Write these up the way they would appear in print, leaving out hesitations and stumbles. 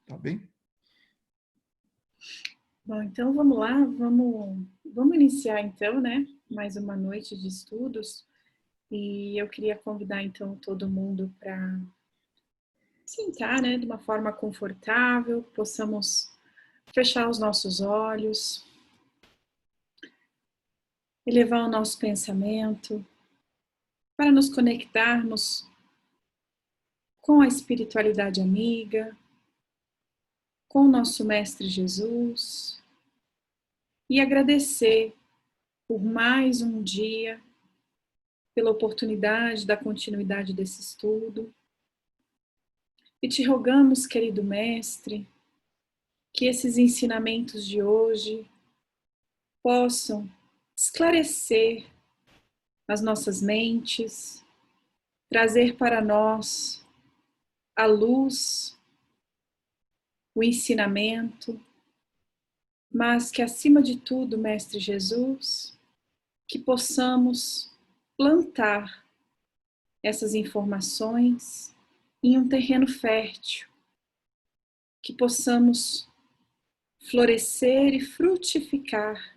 Tá bem? Bom, então vamos lá, vamos iniciar então, né? Mais uma noite de estudos. E eu queria convidar então todo mundo para sentar, né, de uma forma confortável, possamos fechar os nossos olhos, elevar o nosso pensamento para nos conectarmos com a espiritualidade amiga, com o nosso Mestre Jesus e agradecer por mais um dia, pela oportunidade da continuidade desse estudo. E te rogamos, querido Mestre, que esses ensinamentos de hoje possam esclarecer as nossas mentes, trazer para nós a luz, o ensinamento, mas que acima de tudo, Mestre Jesus, que possamos plantar essas informações em um terreno fértil, que possamos florescer e frutificar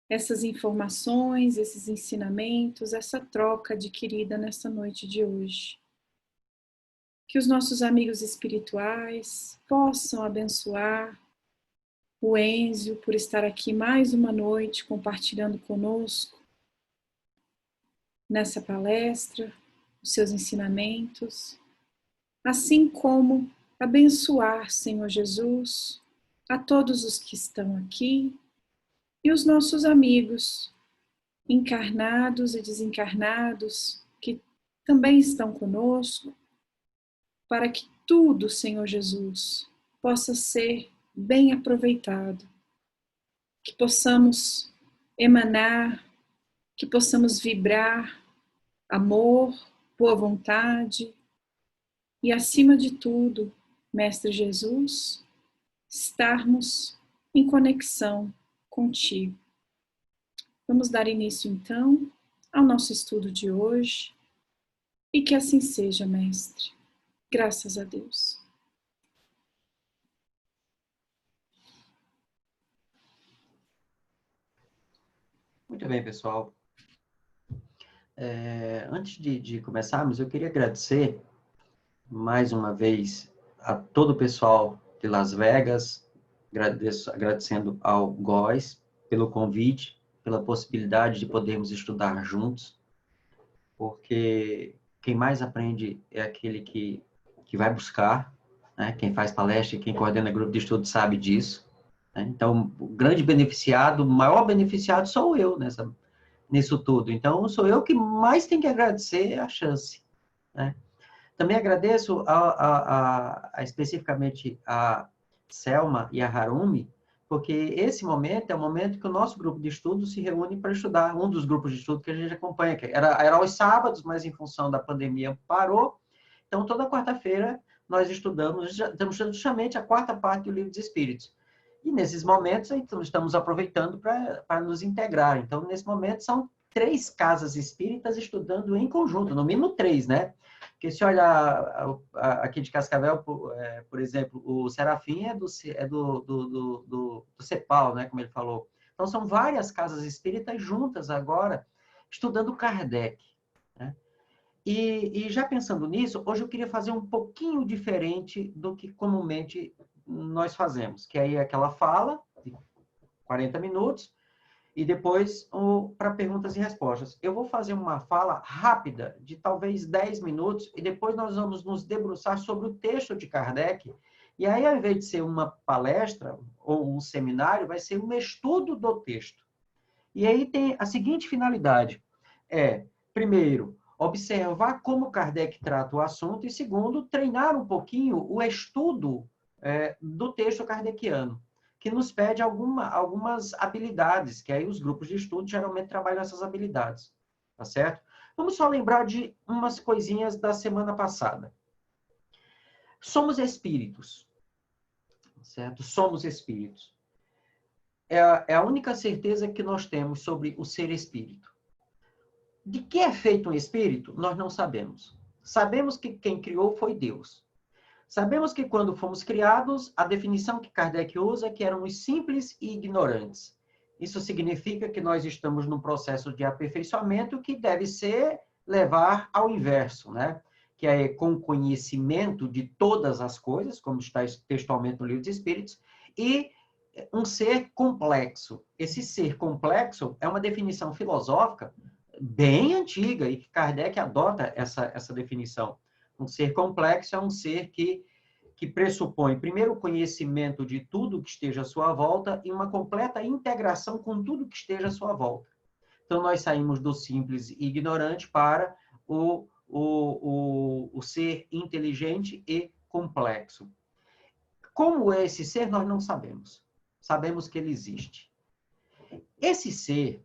essas informações, esses ensinamentos, essa troca adquirida nessa noite de hoje. Que os nossos amigos espirituais possam abençoar o Enzio por estar aqui mais uma noite compartilhando conosco nessa palestra, os seus ensinamentos, assim como abençoar, Senhor Jesus, a todos os que estão aqui e os nossos amigos encarnados e desencarnados que também estão conosco, para que tudo, Senhor Jesus, possa ser bem aproveitado, que possamos emanar, que possamos vibrar amor, boa vontade e, acima de tudo, Mestre Jesus, estarmos em conexão contigo. Vamos dar início, então, ao nosso estudo de hoje e que assim seja, Mestre. Graças a Deus. Muito bem, pessoal. Antes de começarmos, eu queria agradecer mais uma vez a todo o pessoal de Las Vegas, agradecendo ao Góes pelo convite, pela possibilidade de podermos estudar juntos, porque quem mais aprende é aquele que vai buscar, né? Quem faz palestra e quem coordena grupo de estudo sabe disso, né? Então, o grande beneficiado, o maior beneficiado sou eu nisso tudo. Então, sou eu que mais tenho que agradecer a chance, né? Também agradeço especificamente a Selma e a Harumi, porque esse momento é o momento que o nosso grupo de estudo se reúne para estudar, um dos grupos de estudo que a gente acompanha, que era aos sábados, mas em função da pandemia parou. Então, toda quarta-feira nós estamos estudando justamente a quarta parte do Livro dos Espíritos. E nesses momentos, então, estamos aproveitando para nos integrar. Então, nesse momento, são 3 casas espíritas estudando em conjunto, no mínimo 3, né? Porque se olhar aqui de Cascavel, por exemplo, o Serafim é do CEPAL, né? Como ele falou. Então, são várias casas espíritas juntas agora, estudando Kardec, né? E já pensando nisso, hoje eu queria fazer um pouquinho diferente do que comumente nós fazemos, que aí é aquela fala de 40 minutos e depois para perguntas e respostas. Eu vou fazer uma fala rápida, de talvez 10 minutos, e depois nós vamos nos debruçar sobre o texto de Kardec. E aí, ao invés de ser uma palestra ou um seminário, vai ser um estudo do texto. E aí tem a seguinte finalidade: primeiro, observar como Kardec trata o assunto, e segundo, treinar um pouquinho o estudo do texto kardeciano, que nos pede algumas habilidades, que aí os grupos de estudo geralmente trabalham essas habilidades, tá certo? Vamos só lembrar de umas coisinhas da semana passada. Somos espíritos, certo? Somos espíritos. É a única certeza que nós temos sobre o ser espírito. De que é feito um espírito? Nós não sabemos. Sabemos que quem criou foi Deus. Sabemos que quando fomos criados, a definição que Kardec usa é que éramos simples e ignorantes. Isso significa que nós estamos num processo de aperfeiçoamento que deve ser levar ao inverso, né? Que é com conhecimento de todas as coisas, como está textualmente no Livro dos Espíritos, e um ser complexo. Esse ser complexo é uma definição filosófica bem antiga e que Kardec adota essa definição. Um ser complexo é um ser que pressupõe, primeiro, o conhecimento de tudo que esteja à sua volta e uma completa integração com tudo que esteja à sua volta. Então, nós saímos do simples e ignorante para o ser inteligente e complexo. Como é esse ser, nós não sabemos. Sabemos que ele existe. Esse ser,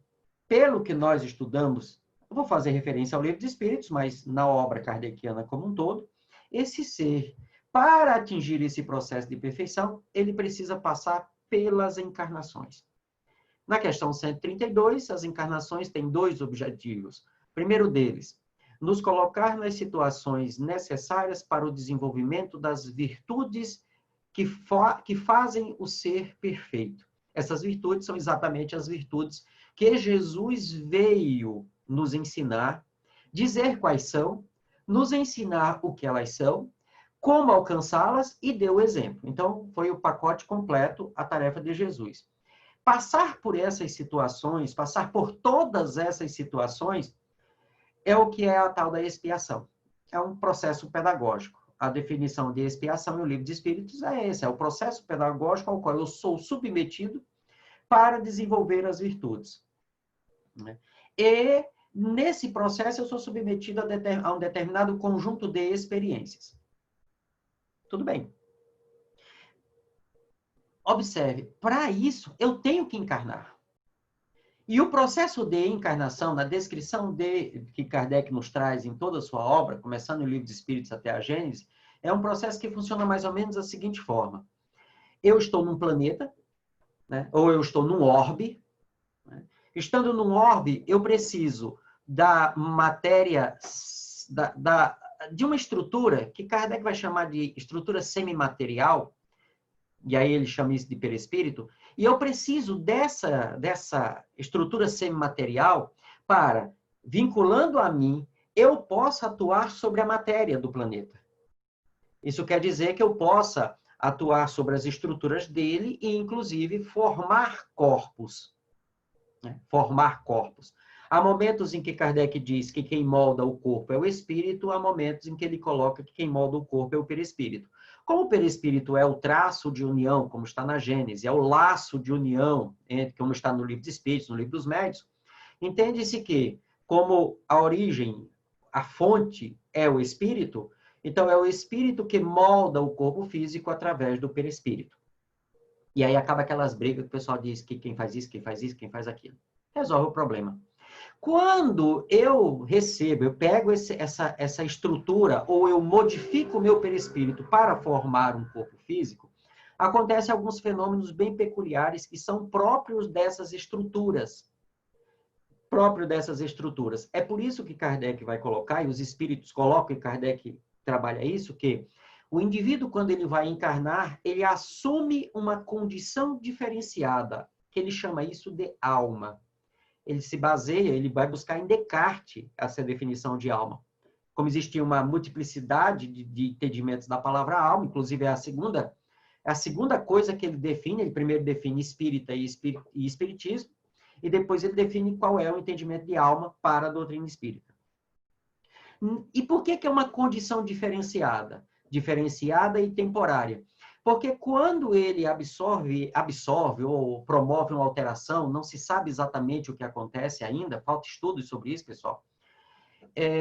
pelo que nós estudamos, eu vou fazer referência ao Livro dos Espíritos, mas na obra kardeciana como um todo, esse ser, para atingir esse processo de perfeição, ele precisa passar pelas encarnações. Na questão 132, as encarnações têm dois objetivos. O primeiro deles, nos colocar nas situações necessárias para o desenvolvimento das virtudes que fazem o ser perfeito. Essas virtudes são exatamente as virtudes que Jesus veio nos ensinar, dizer quais são, nos ensinar o que elas são, como alcançá-las e deu o exemplo. Então, foi o pacote completo, a tarefa de Jesus. Passar por essas situações, passar por todas essas situações, é o que é a tal da expiação. É um processo pedagógico. A definição de expiação no Livro dos Espíritos é esse, é o processo pedagógico ao qual eu sou submetido para desenvolver as virtudes. E, nesse processo, eu sou submetido a um determinado conjunto de experiências. Tudo bem. Observe, para isso, eu tenho que encarnar. E o processo de encarnação, na descrição que Kardec nos traz em toda a sua obra, começando no Livro dos Espíritos até a Gênese, é um processo que funciona mais ou menos da seguinte forma. Eu estou num planeta, né, ou eu estou num orbe. Né? Estando num orbe, eu preciso da matéria, de uma estrutura que Kardec vai chamar de estrutura semimaterial, e aí ele chama isso de perispírito, e eu preciso dessa estrutura semimaterial para, vinculando a mim, eu possa atuar sobre a matéria do planeta. Isso quer dizer que eu possa atuar sobre as estruturas dele e, inclusive, formar corpos. Né? Formar corpos. Há momentos em que Kardec diz que quem molda o corpo é o espírito, há momentos em que ele coloca que quem molda o corpo é o perispírito. Como o perispírito é o traço de união, como está na Gênese, é o laço de união, como está no Livro dos Espíritos, no Livro dos Médiuns, entende-se que, como a origem, a fonte é o espírito, então é o espírito que molda o corpo físico através do perispírito. E aí acaba aquelas brigas que o pessoal diz que quem faz isso, quem faz isso, quem faz aquilo. Resolve o problema. Quando eu recebo, eu pego essa estrutura, ou eu modifico o meu perispírito para formar um corpo físico, acontecem alguns fenômenos bem peculiares que são próprios dessas estruturas. É por isso que Kardec vai colocar, e os espíritos colocam, e Kardec trabalha isso, que o indivíduo, quando ele vai encarnar, ele assume uma condição diferenciada, que ele chama isso de alma. Ele se baseia, ele vai buscar em Descartes essa definição de alma. Como existia uma multiplicidade de entendimentos da palavra alma, inclusive é a segunda coisa que ele define, ele primeiro define espírita e espiritismo, e depois ele define qual é o entendimento de alma para a doutrina espírita. E por que é uma condição diferenciada? Diferenciada e temporária. Porque quando ele absorve ou promove uma alteração, não se sabe exatamente o que acontece ainda, falta estudos sobre isso, pessoal.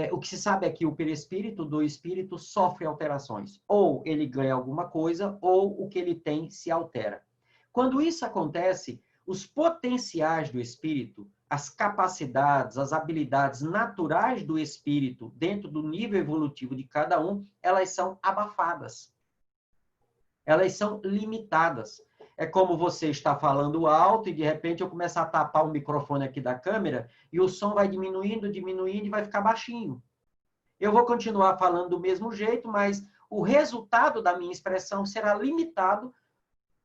O que se sabe é que o perispírito do espírito sofre alterações. Ou ele ganha alguma coisa, ou o que ele tem se altera. Quando isso acontece, os potenciais do espírito, as capacidades, as habilidades naturais do espírito, dentro do nível evolutivo de cada um, elas são abafadas. Elas são limitadas. É como você está falando alto e, de repente, eu começo a tapar o microfone aqui da câmera e o som vai diminuindo, diminuindo e vai ficar baixinho. Eu vou continuar falando do mesmo jeito, mas o resultado da minha expressão será limitado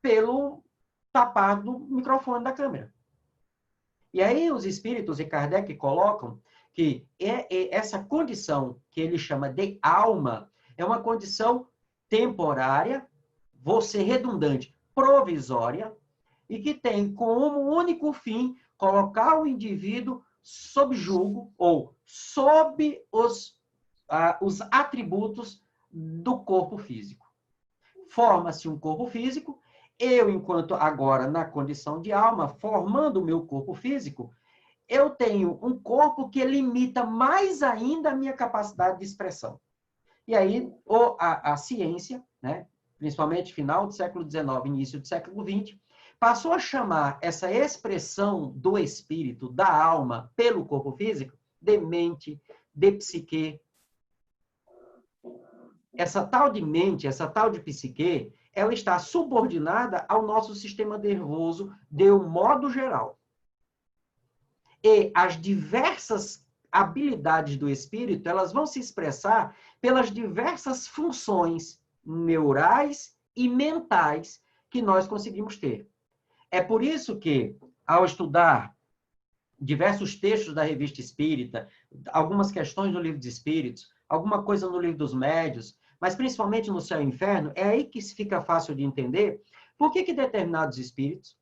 pelo tapar do microfone da câmera. E aí os espíritos e Kardec colocam que essa condição que ele chama de alma é uma condição temporária, vou ser redundante, provisória, e que tem como único fim colocar o indivíduo sob julgo ou sob os atributos do corpo físico. Forma-se um corpo físico, eu, enquanto agora na condição de alma, formando o meu corpo físico, eu tenho um corpo que limita mais ainda a minha capacidade de expressão. E aí a ciência, né, principalmente final do século XIX, início do século XX, passou a chamar essa expressão do espírito, da alma, pelo corpo físico, de mente, de psique. Essa tal de mente, essa tal de psique, ela está subordinada ao nosso sistema nervoso de um modo geral. E as diversas habilidades do espírito, elas vão se expressar pelas diversas funções neurais e mentais que nós conseguimos ter. É por isso que, ao estudar diversos textos da Revista Espírita, algumas questões do Livro dos Espíritos, alguma coisa no Livro dos Médiuns, mas principalmente no Céu e Inferno, é aí que fica fácil de entender por que determinados espíritos,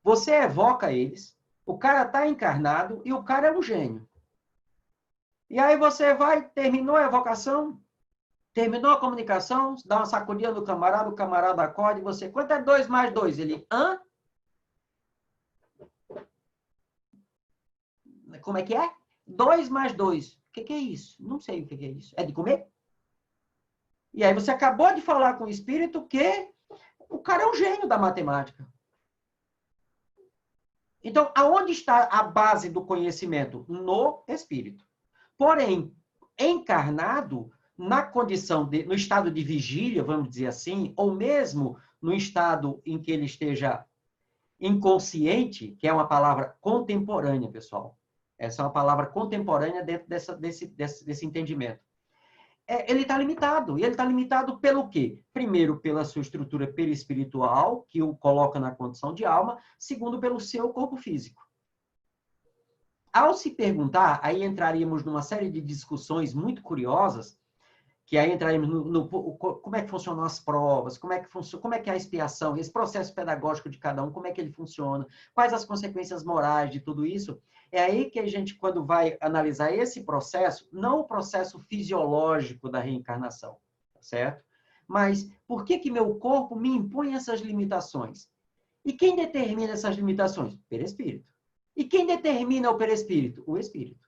você evoca eles, o cara está encarnado e o cara é um gênio. E aí você vai, terminou a evocação, terminou a comunicação, dá uma sacudida no camarada, o camarada acorda e você, quanto é 2 mais 2? Ele, hã? Como é que é? 2 mais 2. O que é isso? Não sei o que é isso. É de comer? E aí você acabou de falar com o espírito que o cara é um gênio da matemática. Então, aonde está a base do conhecimento? No espírito. Porém, encarnado, na condição no estado de vigília, vamos dizer assim, ou mesmo no estado em que ele esteja inconsciente, que é uma palavra contemporânea, pessoal. Essa é uma palavra contemporânea dentro desse entendimento. Ele está limitado. E ele está limitado pelo quê? Primeiro, pela sua estrutura perispiritual, que o coloca na condição de alma. Segundo, pelo seu corpo físico. Ao se perguntar, aí entraríamos numa série de discussões muito curiosas, que aí entraríamos como é que funcionam as provas, como é que é a expiação, esse processo pedagógico de cada um, como é que ele funciona, quais as consequências morais de tudo isso. É aí que a gente, quando vai analisar esse processo, não o processo fisiológico da reencarnação, certo? Mas por que meu corpo me impõe essas limitações? E quem determina essas limitações? Perispírito. E quem determina o perispírito? O espírito.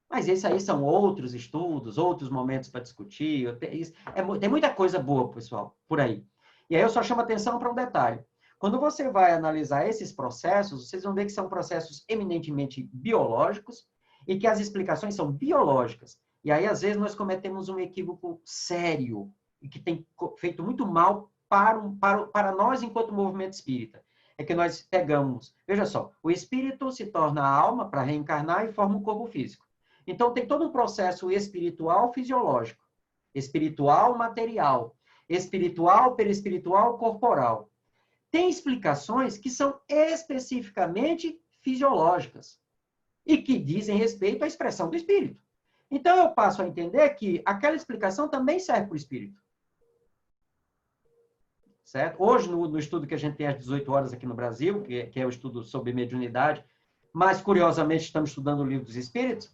Mas esses aí são outros estudos, outros momentos para discutir. Tem muita coisa boa, pessoal, por aí. E aí eu só chamo atenção para um detalhe. Quando você vai analisar esses processos, vocês vão ver que são processos eminentemente biológicos e que as explicações são biológicas. E aí, às vezes, nós cometemos um equívoco sério e que tem feito muito mal para nós enquanto movimento espírita. É que nós pegamos... Veja só, o espírito se torna a alma para reencarnar e forma um corpo físico. Então, tem todo um processo espiritual fisiológico, espiritual material, espiritual perispiritual corporal. Tem explicações que são especificamente fisiológicas e que dizem respeito à expressão do espírito. Então, eu passo a entender que aquela explicação também serve para o espírito. Certo? Hoje, no estudo que a gente tem às 18 horas aqui no Brasil, que é o estudo sobre mediunidade, mas, curiosamente, estamos estudando o Livro dos Espíritos,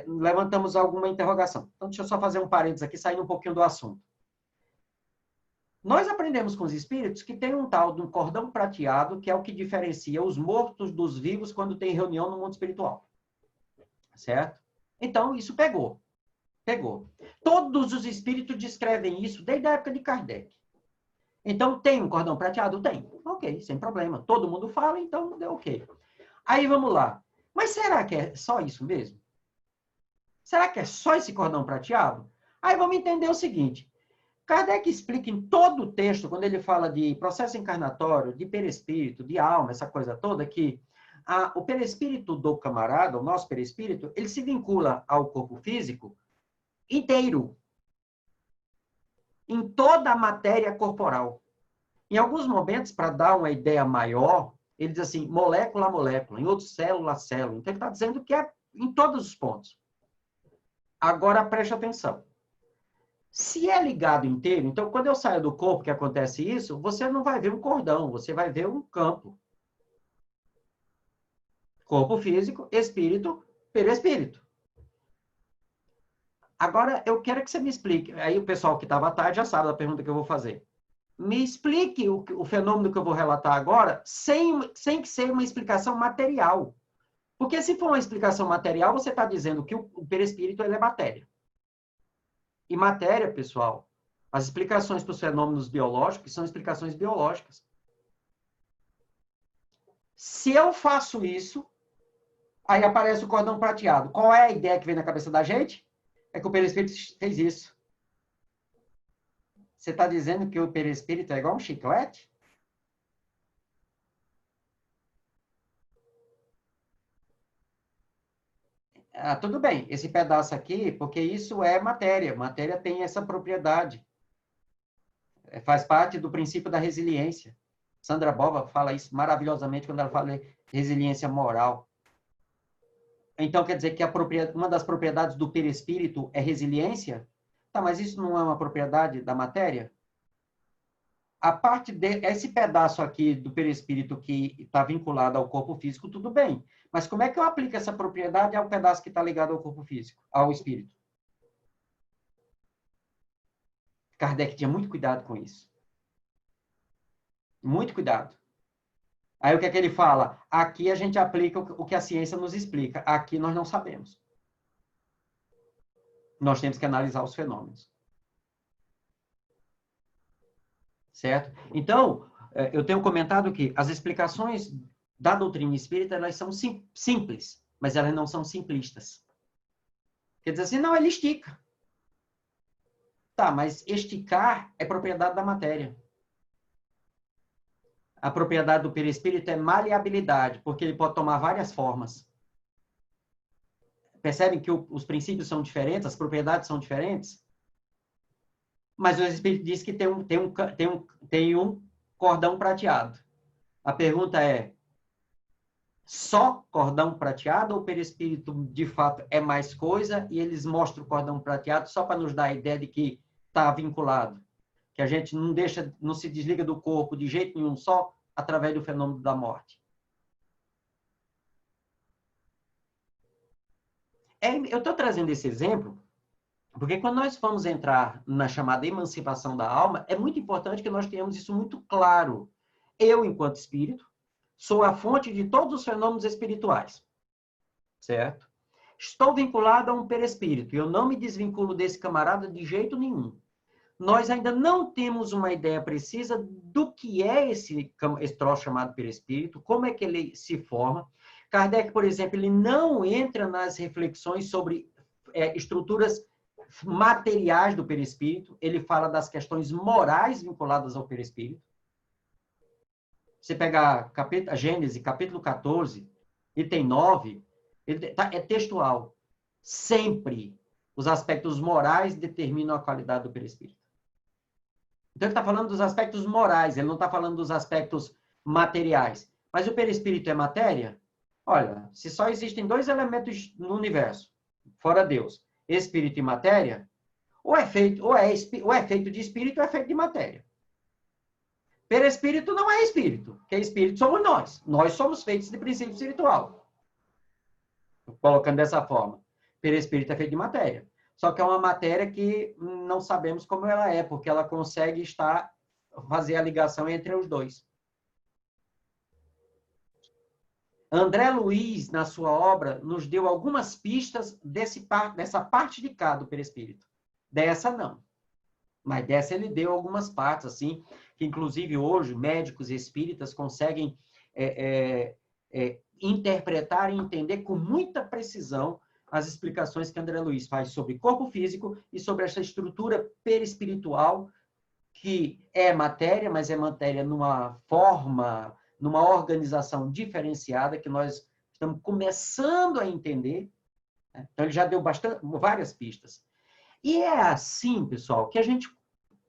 levantamos alguma interrogação. Então, deixa eu só fazer um parênteses aqui, saindo um pouquinho do assunto. Nós aprendemos com os espíritos que tem um tal de um cordão prateado, que é o que diferencia os mortos dos vivos quando tem reunião no mundo espiritual. Certo? Então, isso pegou. Pegou. Todos os espíritos descrevem isso desde a época de Kardec. Então, tem um cordão prateado? Tem. Ok, sem problema. Todo mundo fala, então deu ok. Aí, vamos lá. Mas será que é só isso mesmo? Será que é só esse cordão prateado? Aí vamos entender o seguinte. Kardec explica em todo o texto, quando ele fala de processo encarnatório, de perispírito, de alma, essa coisa toda, que o perispírito do camarada, o nosso perispírito, ele se vincula ao corpo físico inteiro, em toda a matéria corporal. Em alguns momentos, para dar uma ideia maior, ele diz assim, molécula a molécula, em outros, célula a célula. Então, ele está dizendo que é em todos os pontos. Agora, preste atenção. Se é ligado inteiro, então, quando eu saio do corpo que acontece isso, você não vai ver um cordão, você vai ver um campo. Corpo físico, espírito, perispírito. Agora, eu quero que você me explique. Aí, o pessoal que estava à tarde já sabe da pergunta que eu vou fazer. Me explique o fenômeno que eu vou relatar agora, sem que seja uma explicação material. Porque se for uma explicação material, você está dizendo que o perispírito ele é matéria. E matéria, pessoal, as explicações para os fenômenos biológicos são explicações biológicas. Se eu faço isso, aí aparece o cordão prateado. Qual é a ideia que vem na cabeça da gente? É que o perispírito fez isso. Você está dizendo que o perispírito é igual um chiclete? Ah, tudo bem, esse pedaço aqui, porque isso é matéria. Matéria tem essa propriedade. Faz parte do princípio da resiliência. Sandra Bova fala isso maravilhosamente quando ela fala de resiliência moral. Então, quer dizer que uma das propriedades do perispírito é resiliência? Tá, mas isso não é uma propriedade da matéria? A parte esse pedaço aqui do perispírito que está vinculado ao corpo físico, tudo bem. Mas como é que eu aplico essa propriedade ao pedaço que está ligado ao corpo físico, ao espírito? Kardec tinha muito cuidado com isso. Muito cuidado. Aí o que é que ele fala? Aqui a gente aplica o que a ciência nos explica. Aqui nós não sabemos. Nós temos que analisar os fenômenos. Certo? Então, eu tenho comentado que as explicações da doutrina espírita, elas são simples, mas elas não são simplistas. Quer dizer assim, não, ele estica. Tá, mas esticar é propriedade da matéria. A propriedade do perispírito é maleabilidade, porque ele pode tomar várias formas. Percebem que os princípios são diferentes, as propriedades são diferentes? Mas o Espírito diz que tem um cordão prateado. A pergunta é, só cordão prateado ou o perispírito, de fato, é mais coisa e eles mostram o cordão prateado só para nos dar a ideia de que está vinculado? Que a gente não se desliga do corpo de jeito nenhum, só através do fenômeno da morte. Eu estou trazendo esse exemplo porque quando nós vamos entrar na chamada emancipação da alma, é muito importante que nós tenhamos isso muito claro. Eu, enquanto espírito, sou a fonte de todos os fenômenos espirituais. Certo? Estou vinculado a um perispírito e eu não me desvinculo desse camarada de jeito nenhum. Nós ainda não temos uma ideia precisa do que é esse troço chamado perispírito, como é que ele se forma. Kardec, por exemplo, ele não entra nas reflexões sobre estruturas materiais do perispírito, ele fala das questões morais vinculadas ao perispírito. Você pega a Gênesis, capítulo 14, item 9, é textual. Sempre os aspectos morais determinam a qualidade do perispírito. Então, ele está falando dos aspectos morais, ele não está falando dos aspectos materiais. Mas o perispírito é matéria? Olha, se só existem dois elementos no universo, fora Deus, espírito e matéria, ou é feito de espírito ou é feito de matéria. Perispírito não é espírito, porque espírito somos nós. Nós somos feitos de princípio espiritual. Colocando dessa forma. Perispírito é feito de matéria. Só que é uma matéria que não sabemos como ela é, porque ela consegue fazer a ligação entre os dois. André Luiz, na sua obra, nos deu algumas pistas dessa parte de cá do perispírito. Dessa, não. Mas dessa ele deu algumas partes, assim, que inclusive hoje médicos e espíritas conseguem interpretar e entender com muita precisão as explicações que André Luiz faz sobre corpo físico e sobre essa estrutura perispiritual, que é matéria, mas é matéria numa forma, numa organização diferenciada que nós estamos começando a entender. Né? Então, ele já deu várias pistas. E é assim, pessoal, que a gente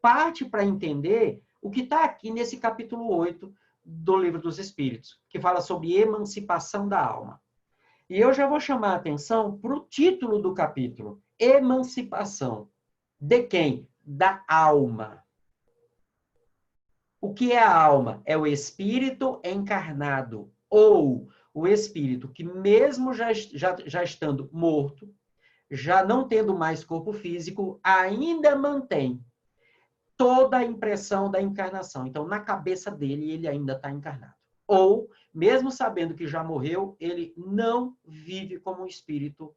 parte para entender o que está aqui nesse capítulo 8 do Livro dos Espíritos, que fala sobre emancipação da alma. E eu já vou chamar a atenção para o título do capítulo, emancipação. De quem? Da alma. O que é a alma? É o espírito encarnado, ou o espírito que mesmo já estando morto, já não tendo mais corpo físico, ainda mantém toda a impressão da encarnação. Então, na cabeça dele, ele ainda está encarnado. Ou, mesmo sabendo que já morreu, ele não vive como um espírito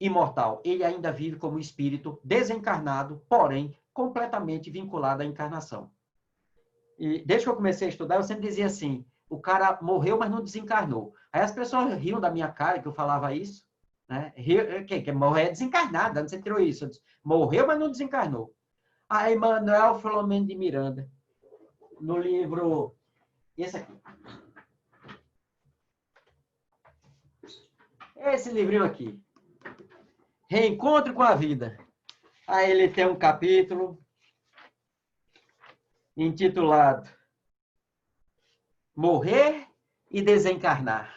imortal. Ele ainda vive como um espírito desencarnado, porém, completamente vinculado à encarnação. E desde que eu comecei a estudar, eu sempre dizia assim, o cara morreu, mas não desencarnou. Aí as pessoas riam da minha cara que eu falava isso, né? Que morrer é desencarnado, onde você tirou isso? Eu disse, morreu, mas não desencarnou. Aí Manuel Filomeno de Miranda, no livro, esse aqui. Esse livrinho aqui. Reencontro com a Vida. Aí ele tem um capítulo intitulado Morrer e Desencarnar.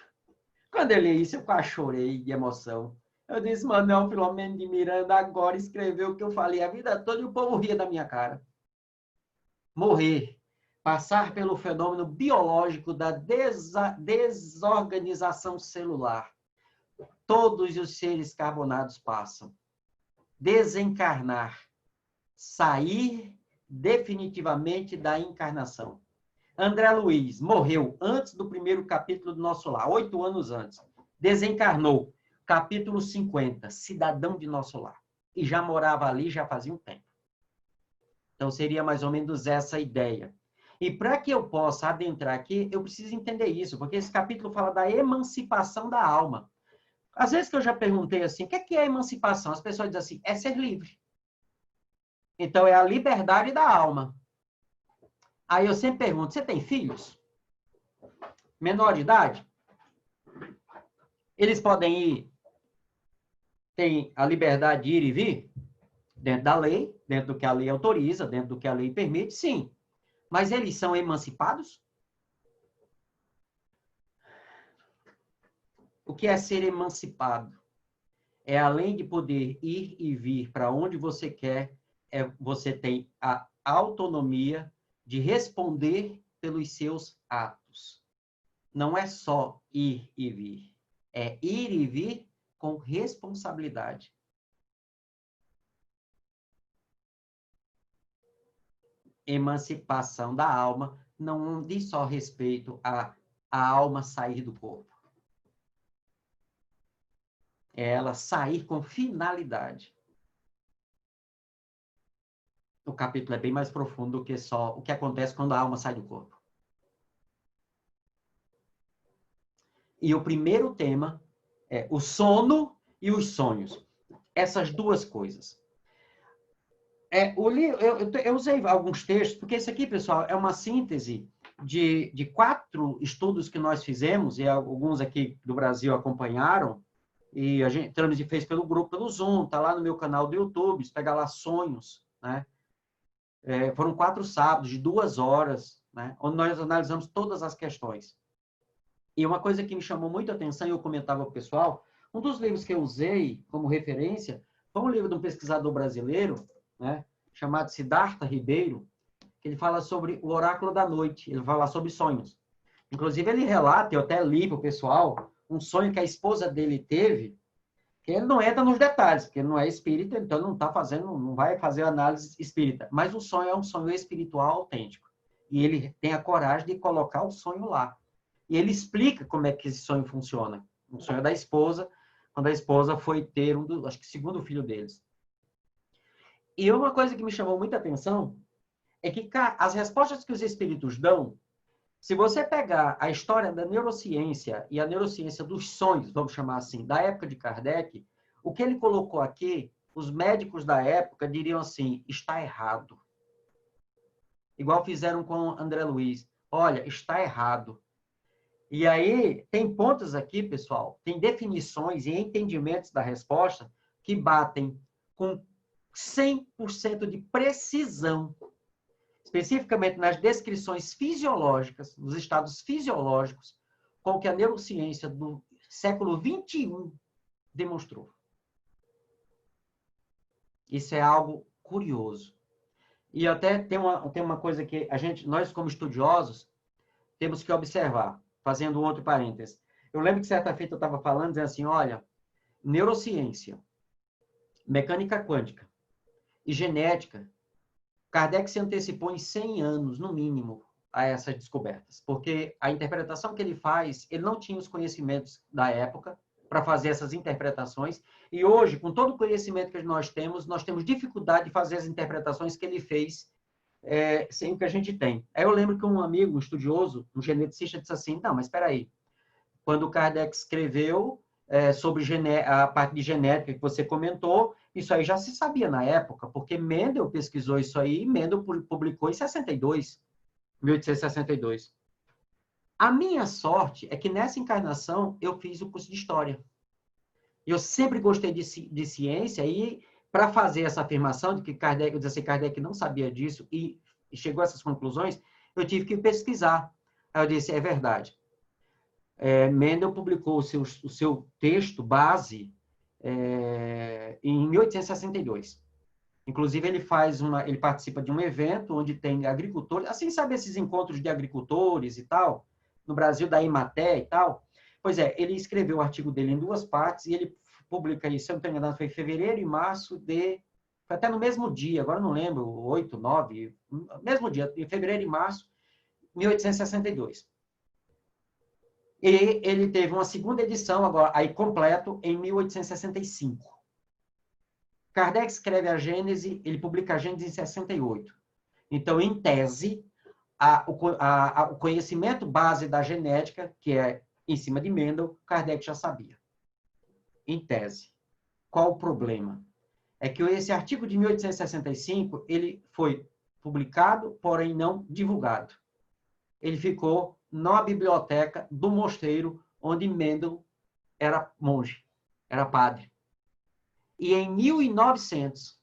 Quando eu li isso, eu quase chorei de emoção. Eu disse, Manuel Filomeno de Miranda agora escreveu o que eu falei a vida toda e o povo ria da minha cara. Morrer. Passar pelo fenômeno biológico da desorganização celular. Todos os seres carbonados passam. Desencarnar. Sair definitivamente da encarnação. André Luiz morreu antes do primeiro capítulo do Nosso Lar, 8 anos antes. Desencarnou, capítulo 50, cidadão de Nosso Lar. E já morava ali já fazia um tempo. Então, seria mais ou menos essa ideia. E para que eu possa adentrar aqui, eu preciso entender isso, porque esse capítulo fala da emancipação da alma. Às vezes que eu já perguntei assim, o que é a emancipação? As pessoas dizem assim, é ser livre. Então, é a liberdade da alma. Aí eu sempre pergunto, você tem filhos? Menor de idade? Eles podem ir, têm a liberdade de ir e vir? Dentro da lei, dentro do que a lei autoriza, dentro do que a lei permite, sim. Mas eles são emancipados? O que é ser emancipado? É além de poder ir e vir para onde você quer, você tem a autonomia de responder pelos seus atos. Não é só ir e vir. É ir e vir com responsabilidade. Emancipação da alma não diz só respeito a alma sair do corpo. É ela sair com finalidade. O capítulo é bem mais profundo do que só o que acontece quando a alma sai do corpo. E o primeiro tema é o sono e os sonhos. Essas duas coisas. Eu usei alguns textos, porque esse aqui, pessoal, é uma síntese de 4 estudos que nós fizemos, e alguns aqui do Brasil acompanharam, e a gente fez pelo grupo, pelo Zoom, está lá no meu canal do YouTube, se pegar lá sonhos, né? Foram 4 sábados, de 2 horas, né? Onde nós analisamos todas as questões. E uma coisa que me chamou muito a atenção, e eu comentava para o pessoal, um dos livros que eu usei como referência foi um livro de um pesquisador brasileiro, né, chamado Siddhartha Ribeiro, que ele fala sobre o oráculo da noite, ele fala sobre sonhos. Inclusive, ele relata, eu até li para o pessoal, um sonho que a esposa dele teve, que ele não entra nos detalhes, porque ele não é espírita, então não vai fazer análise espírita. Mas o sonho é um sonho espiritual autêntico. E ele tem a coragem de colocar o sonho lá. E ele explica como é que esse sonho funciona. O sonho da esposa, quando a esposa foi ter acho que segundo filho deles. E uma coisa que me chamou muita atenção é que as respostas que os espíritos dão, se você pegar a história da neurociência e a neurociência dos sonhos, vamos chamar assim, da época de Kardec, o que ele colocou aqui, os médicos da época diriam assim, está errado. Igual fizeram com André Luiz. Olha, está errado. E aí, tem pontos aqui, pessoal, tem definições e entendimentos da resposta que batem com 100% de precisão, especificamente nas descrições fisiológicas, nos estados fisiológicos, com o que a neurociência do século XXI demonstrou. Isso é algo curioso. E até tem uma coisa que nós como estudiosos, temos que observar, fazendo um outro parênteses. Eu lembro que certa feita eu estava falando, dizendo assim, olha, neurociência, mecânica quântica e genética, Kardec se antecipou em 100 anos, no mínimo, a essas descobertas. Porque a interpretação que ele faz, ele não tinha os conhecimentos da época para fazer essas interpretações. E hoje, com todo o conhecimento que nós temos dificuldade de fazer as interpretações que ele fez sem o que a gente tem. Aí eu lembro que um amigo, um estudioso, um geneticista, disse assim, não, mas espera aí. Quando o Kardec escreveu sobre a parte de genética que você comentou, isso aí já se sabia na época, porque Mendel pesquisou isso aí e Mendel publicou em 1862. A minha sorte é que nessa encarnação eu fiz o curso de História. Eu sempre gostei de ciência e para fazer essa afirmação de que Kardec não sabia disso e chegou a essas conclusões, eu tive que pesquisar. Aí eu disse, é verdade. Mendel publicou o seu texto base em 1862. Inclusive, ele participa de um evento onde tem agricultores, assim, sabe esses encontros de agricultores e tal, no Brasil, da Imaté e tal? Pois é, ele escreveu o artigo dele em 2 partes e ele publica isso, se eu não estou enganado, foi em fevereiro e março foi até no mesmo dia, agora não lembro, 8, 9, mesmo dia, em fevereiro e março de 1862. E ele teve uma segunda edição, agora, aí completo, em 1865. Kardec escreve a Gênese, ele publica a Gênese em 68. Então, em tese, o conhecimento base da genética, que é em cima de Mendel, Kardec já sabia. Em tese. Qual o problema? É que esse artigo de 1865, ele foi publicado, porém não divulgado. Ele ficou na biblioteca do mosteiro onde Mendel era monge, era padre. E em 1900,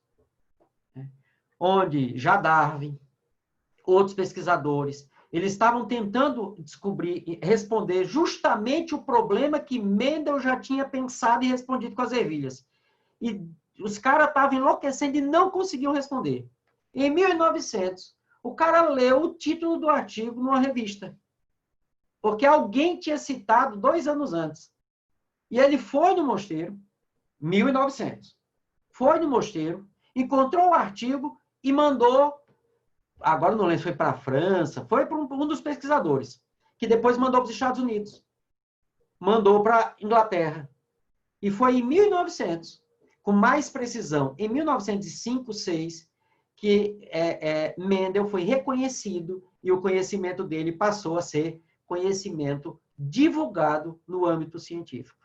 onde já Darwin, outros pesquisadores, eles estavam tentando descobrir e responder justamente o problema que Mendel já tinha pensado e respondido com as ervilhas. E os caras estavam enlouquecendo e não conseguiam responder. Em 1900, o cara leu o título do artigo numa revista. Porque alguém tinha citado 2 anos antes. E ele foi no mosteiro, 1900. Foi no mosteiro, encontrou o artigo e mandou, agora não lembro se foi para a França, foi para um dos pesquisadores, que depois mandou para os Estados Unidos. Mandou para a Inglaterra. E foi em 1900, com mais precisão, em 1905, 6, que Mendel foi reconhecido e o conhecimento dele passou a ser conhecimento divulgado no âmbito científico.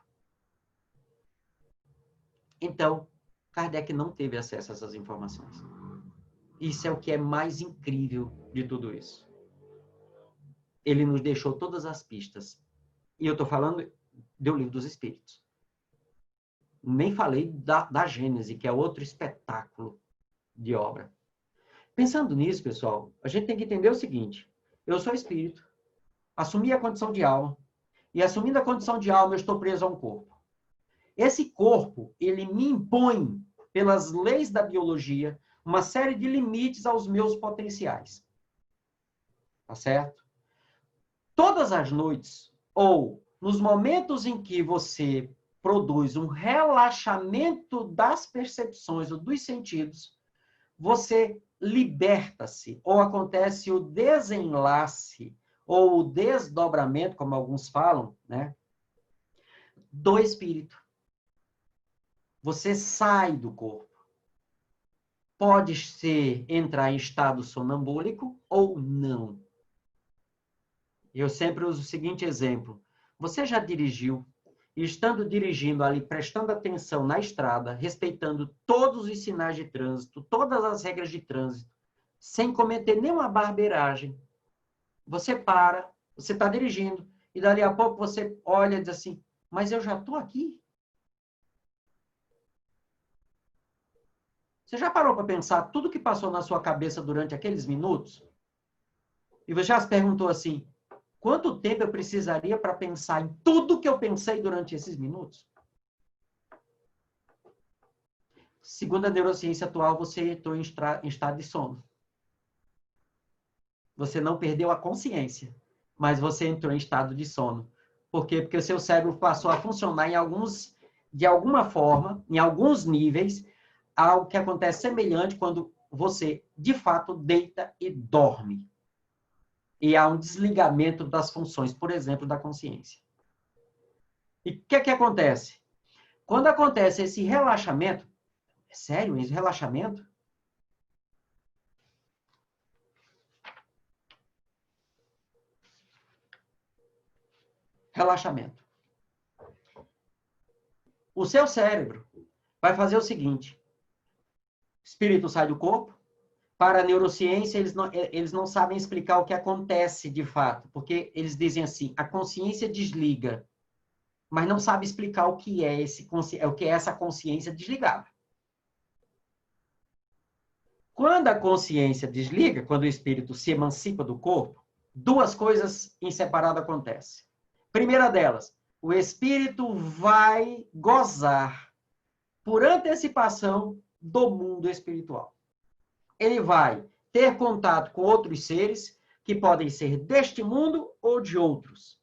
Então, Kardec não teve acesso a essas informações. Isso é o que é mais incrível de tudo isso. Ele nos deixou todas as pistas. E eu estou falando do Livro dos Espíritos. Nem falei da Gênese, que é outro espetáculo de obra. Pensando nisso, pessoal, a gente tem que entender o seguinte. Eu sou espírito, assumi a condição de alma, e assumindo a condição de alma, eu estou preso a um corpo. Esse corpo, ele me impõe, pelas leis da biologia, uma série de limites aos meus potenciais. Tá certo? Todas as noites, ou nos momentos em que você produz um relaxamento das percepções ou dos sentidos, você liberta-se, ou acontece o desenlace, ou o desdobramento, como alguns falam, né, do espírito. Você sai do corpo. Pode ser entrar em estado sonambúlico ou não. Eu sempre uso o seguinte exemplo. Você já dirigiu, e estando dirigindo ali, prestando atenção na estrada, respeitando todos os sinais de trânsito, todas as regras de trânsito, sem cometer nenhuma barbeiragem, você para, você está dirigindo, e dali a pouco você olha e diz assim, mas eu já estou aqui? Você já parou para pensar tudo que passou na sua cabeça durante aqueles minutos? E você já se perguntou assim, quanto tempo eu precisaria para pensar em tudo que eu pensei durante esses minutos? Segundo a neurociência atual, você entrou em estado de sono. Você não perdeu a consciência, mas você entrou em estado de sono. Por quê? Porque o seu cérebro passou a funcionar de alguma forma, em alguns níveis, algo que acontece semelhante quando você, de fato, deita e dorme. E há um desligamento das funções, por exemplo, da consciência. E o que acontece? Quando acontece esse relaxamento, é sério, esse relaxamento? Relaxamento. O seu cérebro vai fazer o seguinte: o espírito sai do corpo. Para a neurociência, eles não sabem explicar o que acontece de fato, porque eles dizem assim, a consciência desliga, mas não sabe explicar o que é essa consciência desligada. Quando a consciência desliga, quando o espírito se emancipa do corpo, duas coisas em separado acontecem. Primeira delas, o espírito vai gozar por antecipação do mundo espiritual. Ele vai ter contato com outros seres que podem ser deste mundo ou de outros.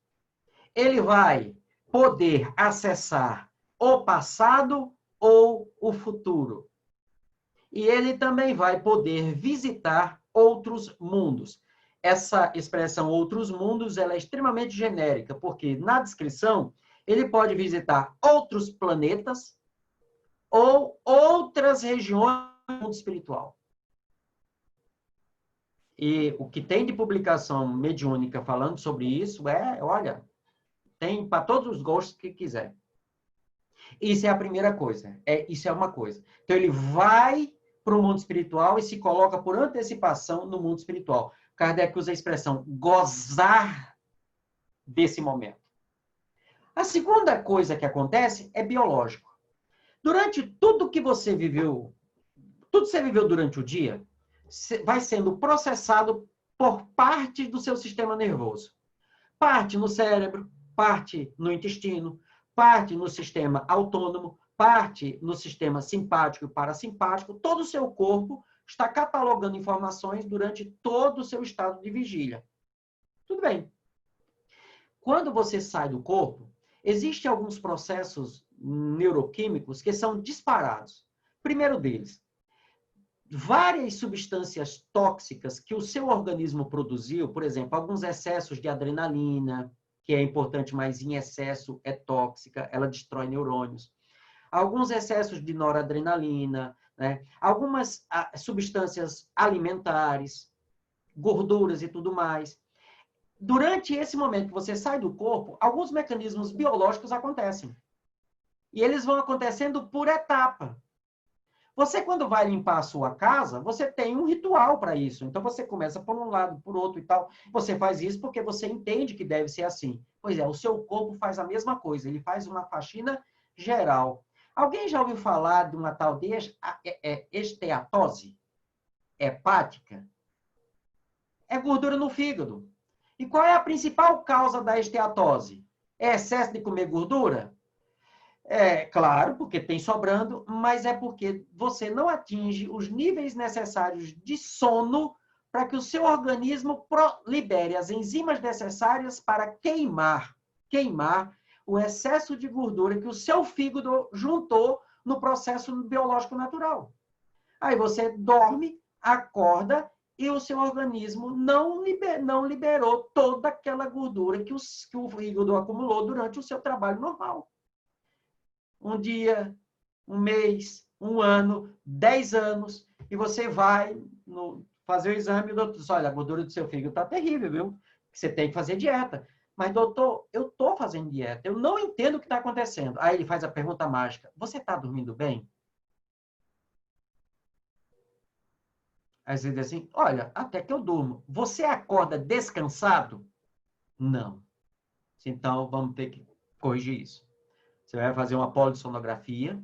Ele vai poder acessar o passado ou o futuro. E ele também vai poder visitar outros mundos. Essa expressão outros mundos ela é extremamente genérica, porque na descrição ele pode visitar outros planetas ou outras regiões do mundo espiritual. E o que tem de publicação mediúnica falando sobre isso olha, tem para todos os gostos que quiser. Isso é a primeira coisa. Isso é uma coisa. Então, ele vai para o mundo espiritual e se coloca por antecipação no mundo espiritual. Kardec usa a expressão gozar desse momento. A segunda coisa que acontece é biológico. Durante tudo que você viveu, tudo que você viveu durante o dia, vai sendo processado por parte do seu sistema nervoso. Parte no cérebro, parte no intestino, parte no sistema autônomo, parte no sistema simpático e parasimpático. Todo o seu corpo está catalogando informações durante todo o seu estado de vigília. Tudo bem. Quando você sai do corpo, existem alguns processos neuroquímicos que são disparados. Primeiro deles, várias substâncias tóxicas que o seu organismo produziu, por exemplo, alguns excessos de adrenalina, que é importante, mas em excesso é tóxica, ela destrói neurônios. Alguns excessos de noradrenalina, né? Algumas substâncias alimentares, gorduras e tudo mais. Durante esse momento que você sai do corpo, alguns mecanismos biológicos acontecem. E eles vão acontecendo por etapa. Você, quando vai limpar a sua casa, você tem um ritual para isso. Então, você começa por um lado, por outro e tal. Você faz isso porque você entende que deve ser assim. Pois é, o seu corpo faz a mesma coisa. Ele faz uma faxina geral. Alguém já ouviu falar de uma tal de esteatose hepática? É gordura no fígado. E qual é a principal causa da esteatose? É excesso de comer gordura? É claro, porque tem sobrando, mas é porque você não atinge os níveis necessários de sono para que o seu organismo libere as enzimas necessárias para queimar o excesso de gordura que o seu fígado juntou no processo biológico natural. Aí você dorme, acorda e o seu organismo não liberou toda aquela gordura que o fígado acumulou durante o seu trabalho normal. Um dia, um mês, um ano, 10 anos, e você vai fazer o exame e o doutor diz, olha, a gordura do seu fígado está terrível, viu? Você tem que fazer dieta. Mas, doutor, eu estou fazendo dieta, eu não entendo o que está acontecendo. Aí ele faz a pergunta mágica, você está dormindo bem? Aí você diz assim, olha, até que eu durmo. Você acorda descansado? Não. Então, vamos ter que corrigir isso. Você vai fazer uma polissonografia,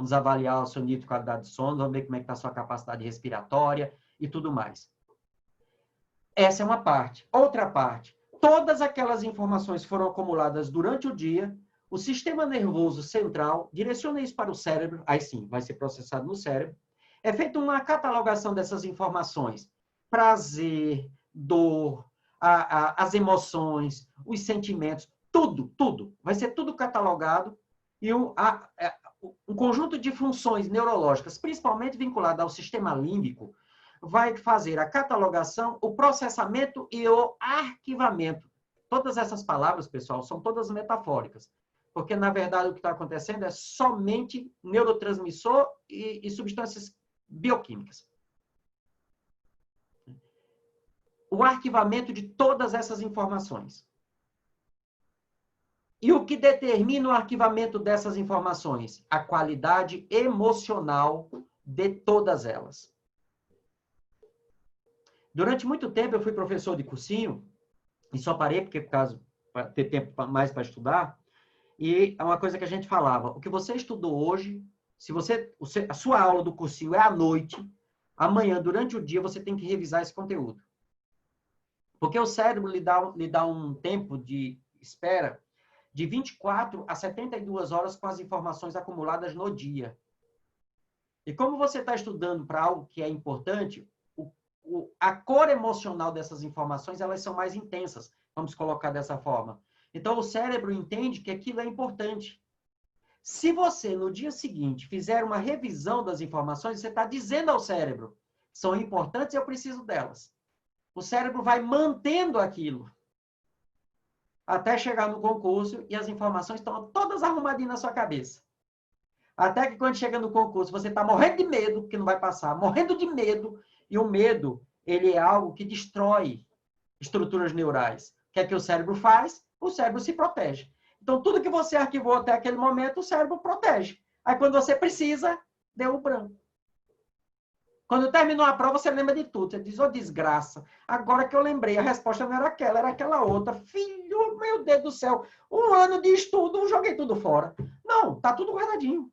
Vamos avaliar o seu nível de qualidade de sono, vamos ver como é que está a sua capacidade respiratória e tudo mais. Essa é uma parte. Outra parte, todas aquelas informações foram acumuladas durante o dia, o sistema nervoso central direciona isso para o cérebro, aí sim, vai ser processado no cérebro. É feita uma catalogação dessas informações. Prazer, dor, as emoções, os sentimentos, tudo. Vai ser tudo catalogado e um conjunto de funções neurológicas, principalmente vinculado ao sistema límbico, vai fazer a catalogação, o processamento e o arquivamento. Todas essas palavras, pessoal, são todas metafóricas. Porque, na verdade, o que está acontecendo é somente neurotransmissor e substâncias bioquímicas. O arquivamento de todas essas informações. E o que determina o arquivamento dessas informações? A qualidade emocional de todas elas. Durante muito tempo, eu fui professor de cursinho, e só parei porque, por causa, para ter tempo mais para estudar, e é uma coisa que a gente falava, o que você estudou hoje, a sua aula do cursinho é à noite, amanhã, durante o dia, você tem que revisar esse conteúdo. Porque o cérebro lhe dá um tempo de espera de 24 a 72 horas com as informações acumuladas no dia. E como você está estudando para algo que é importante, a cor emocional dessas informações, elas são mais intensas, vamos colocar dessa forma. Então, o cérebro entende que aquilo é importante. Se você, no dia seguinte, fizer uma revisão das informações, você está dizendo ao cérebro, são importantes e eu preciso delas. O cérebro vai mantendo aquilo até chegar no concurso e as informações estão todas arrumadinhas na sua cabeça. Até que quando chega no concurso, você está morrendo de medo que não vai passar, morrendo de medo, e o medo, ele é algo que destrói estruturas neurais. O que é que o cérebro faz? O cérebro se protege. Então, tudo que você arquivou até aquele momento, o cérebro protege. Aí, quando você precisa, deu o branco. Quando terminou a prova, você lembra de tudo. Você diz, ô desgraça, agora que eu lembrei, a resposta não era aquela outra. Filho, meu Deus do céu, 1 ano de estudo, joguei tudo fora. Não, tá tudo guardadinho.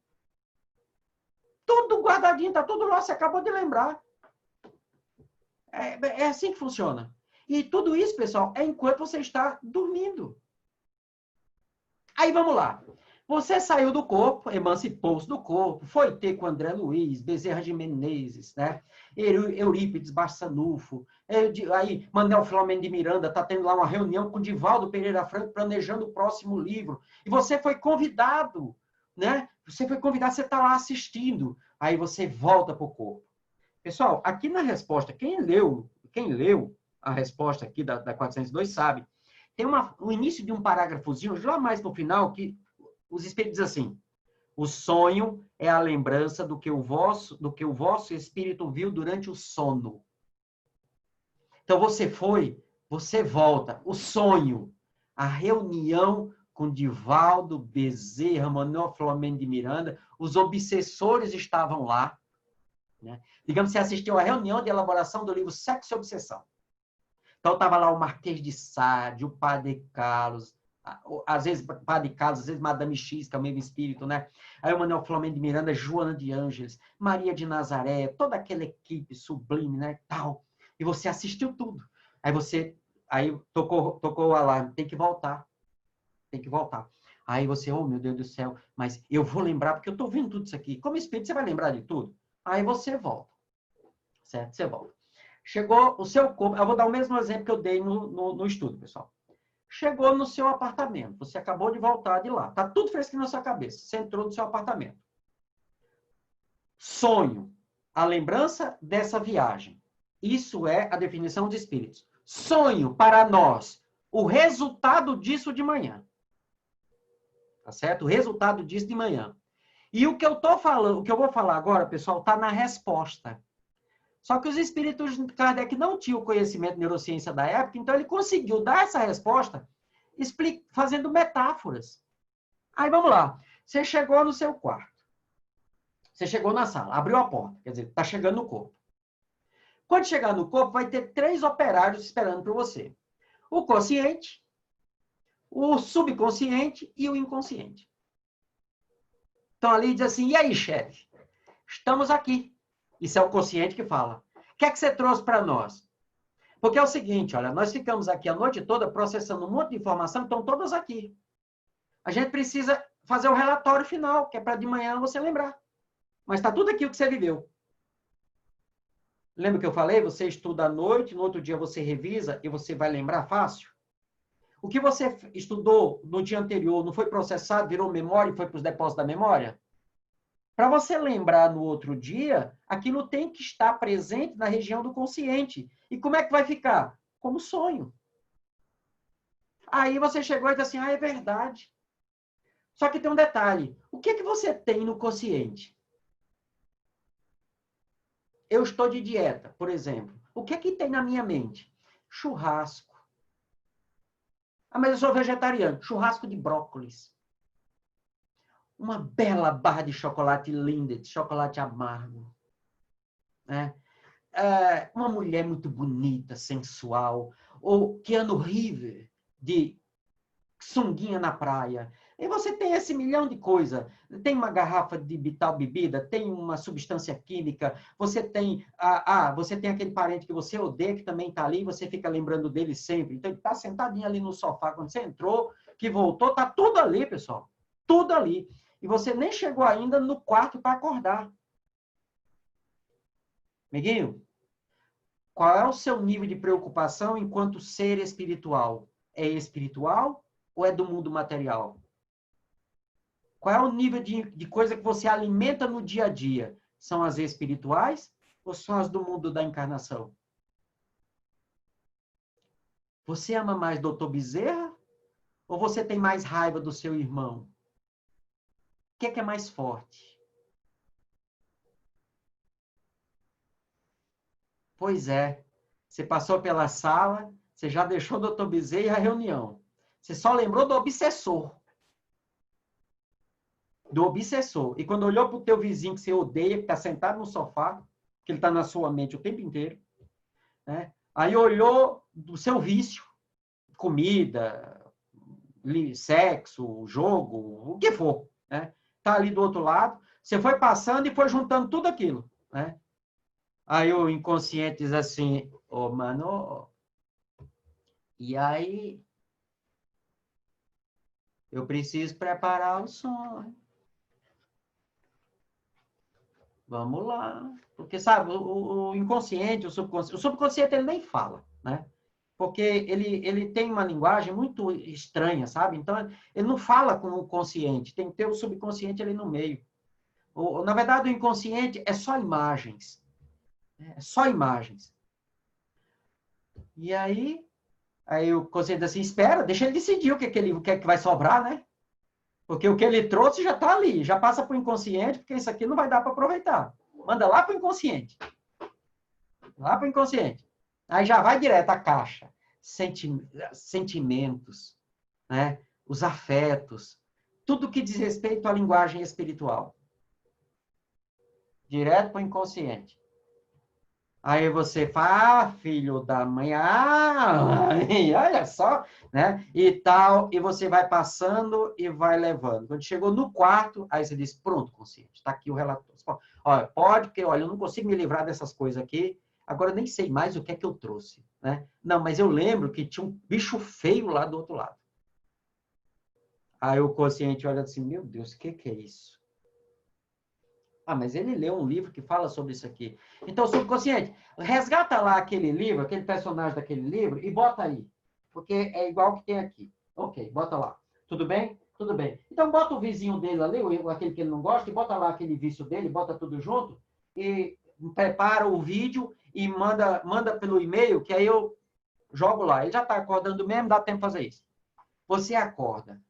Tudo guardadinho, tá tudo lá, você acabou de lembrar. É assim que funciona. E tudo isso, pessoal, é enquanto você está dormindo. Aí vamos lá. Você saiu do corpo, emancipou-se do corpo, foi ter com André Luiz, Bezerra de Menezes, né? Eurípides Barçanufo, aí Manuel Flamengo de Miranda está tendo lá uma reunião com Divaldo Pereira Franco, planejando o próximo livro. E você foi convidado, né? Você está lá assistindo. Aí você volta para o corpo. Pessoal, aqui na resposta, quem leu a resposta aqui da 402 sabe, tem o início de um parágrafozinho, lá mais no final, que os espíritos dizem assim, o sonho é a lembrança do que o vosso espírito viu durante o sono. Então, você volta, o sonho, a reunião com Divaldo, Bezerra, Manuel Flamengo de Miranda, os obsessores estavam lá, né? Digamos, você assistiu à reunião de elaboração do livro Sexo e Obsessão. Então, estava lá o Marquês de Sade, o Padre Carlos, às vezes Padre Carlos, às vezes Madame X, que é o mesmo espírito, né? Aí o Manuel Flamengo de Miranda, Joana de Ângeles, Maria de Nazaré, toda aquela equipe sublime, né? Tal. E você assistiu tudo. Aí tocou o alarme, tem que voltar. Tem que voltar. Aí você, oh meu Deus do céu, mas eu vou lembrar, porque eu estou vendo tudo isso aqui. Como espírito, você vai lembrar de tudo? Aí você volta. Certo? Você volta. Chegou o seu corpo, eu vou dar o mesmo exemplo que eu dei no estudo, pessoal. Chegou no seu apartamento, você acabou de voltar de lá, tá tudo fresquinho na sua cabeça, você entrou no seu apartamento. Sonho, a lembrança dessa viagem. Isso é a definição de espíritos. Sonho, para nós, o resultado disso de manhã. Tá certo? O resultado disso de manhã. E o que eu tô falando, o que eu vou falar agora, pessoal, tá na resposta. Só que os espíritos de Kardec não tinham o conhecimento de neurociência da época, então ele conseguiu dar essa resposta fazendo metáforas. Aí vamos lá. Você chegou no seu quarto. Você chegou na sala, abriu a porta, quer dizer, está chegando no corpo. Quando chegar no corpo, vai ter 3 operários esperando por você. O consciente, o subconsciente e o inconsciente. estão ali e dizem assim, e aí, chefe? Estamos aqui. Isso é o consciente que fala. O que é que você trouxe para nós? Porque é o seguinte, olha, nós ficamos aqui a noite toda processando um monte de informação, estão todas aqui. A gente precisa fazer o relatório final, que é para de manhã você lembrar. Mas está tudo aqui o que você viveu. Lembra que eu falei? Você estuda à noite, no outro dia você revisa e você vai lembrar fácil? O que você estudou no dia anterior não foi processado, virou memória e foi para os depósitos da memória? Para você lembrar no outro dia, aquilo tem que estar presente na região do consciente. E como é que vai ficar? Como sonho. Aí você chegou e disse assim, ah, é verdade. Só que tem um detalhe. O que você tem no consciente? Eu estou de dieta, por exemplo. O que tem na minha mente? Churrasco. Ah, mas eu sou vegetariano. Churrasco de brócolis. Uma bela barra de chocolate linda, de chocolate amargo. Né? Uma mulher muito bonita, sensual. Ou Keanu Reeves, de sunguinha na praia. E você tem esse milhão de coisas. Tem uma garrafa de tal bebida, tem uma substância química, você tem você tem aquele parente que você odeia, que também está ali, e você fica lembrando dele sempre. Então, ele está sentadinho ali no sofá, quando você entrou, que voltou, está tudo ali, pessoal. Tudo ali. E você nem chegou ainda no quarto para acordar. Amiguinho, qual é o seu nível de preocupação enquanto ser espiritual? É espiritual ou é do mundo material? Qual é o nível de coisa que você alimenta no dia a dia? São as espirituais ou são as do mundo da encarnação? Você ama mais Dr. Bezerra ou você tem mais raiva do seu irmão? O que é mais forte? Pois é. Você passou pela sala, você já deixou o Dr. Bezerra e a reunião. Você só lembrou do obsessor. Do obsessor. E quando olhou para o teu vizinho que você odeia, que está sentado no sofá, que ele está na sua mente o tempo inteiro, né? Aí olhou do seu vício, comida, sexo, jogo, o que for, né? Tá ali do outro lado, você foi passando e foi juntando tudo aquilo, né? Aí o inconsciente diz assim, ô, mano, e aí eu preciso preparar o som. Vamos lá. Porque, sabe, o inconsciente, o subconsciente ele nem fala, né? Porque ele tem uma linguagem muito estranha, sabe? Então, ele não fala com o consciente, tem que ter o subconsciente ali no meio. Na verdade, o inconsciente é só imagens. É só imagens. E aí o consciente diz assim, espera, deixa ele decidir o que é que vai sobrar, né? Porque o que ele trouxe já está ali, já passa para o inconsciente, porque isso aqui não vai dar para aproveitar. Manda lá para o inconsciente. Lá para o inconsciente. Aí já vai direto à caixa. Sentimentos, né? Os afetos, tudo que diz respeito à linguagem espiritual. Direto para o inconsciente. Aí você fala, filho da mãe, olha só, né? E tal, e você vai passando e vai levando. Quando chegou no quarto, aí você diz, pronto, consciente, está aqui o relatório. Olha, pode, porque, olha, eu não consigo me livrar dessas coisas aqui, agora eu nem sei mais o que é que eu trouxe, né? Não, mas eu lembro que tinha um bicho feio lá do outro lado. Aí o consciente olha assim, meu Deus, o que é isso? Ah, mas ele leu um livro que fala sobre isso aqui. Então, subconsciente, resgata lá aquele livro, aquele personagem daquele livro e bota aí. Porque é igual que tem aqui. Ok, bota lá. Tudo bem? Tudo bem. Então, bota o vizinho dele ali, aquele que ele não gosta, e bota lá aquele vício dele, bota tudo junto, e prepara o vídeo e manda pelo e-mail, que aí eu jogo lá. Ele já está acordando mesmo, dá tempo de fazer isso. Você acorda.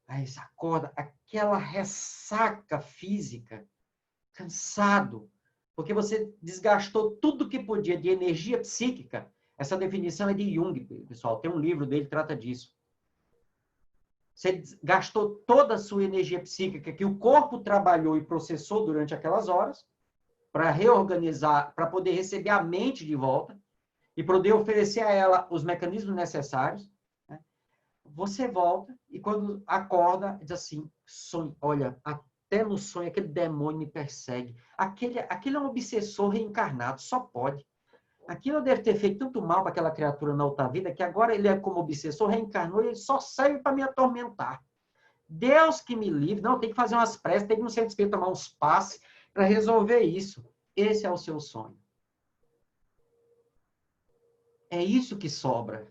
Aí você acorda, aquela ressaca física, cansado, porque você desgastou tudo que podia de energia psíquica. Essa definição é de Jung, pessoal. Tem um livro dele que trata disso. Você gastou toda a sua energia psíquica que o corpo trabalhou e processou durante aquelas horas para reorganizar, para poder receber a mente de volta e poder oferecer a ela os mecanismos necessários. Né? Você volta e quando acorda, diz assim, sonho, olha, até no sonho aquele demônio me persegue. Aquele é um obsessor reencarnado, só pode. Aquilo deve ter feito tanto mal para aquela criatura na outra vida, que agora ele é como obsessor, reencarnou e ele só serve para me atormentar. Deus que me livre. Não, tem que fazer umas preces, tem que ir no centro espírita tomar uns passes para resolver isso. Esse é o seu sonho. É isso que sobra.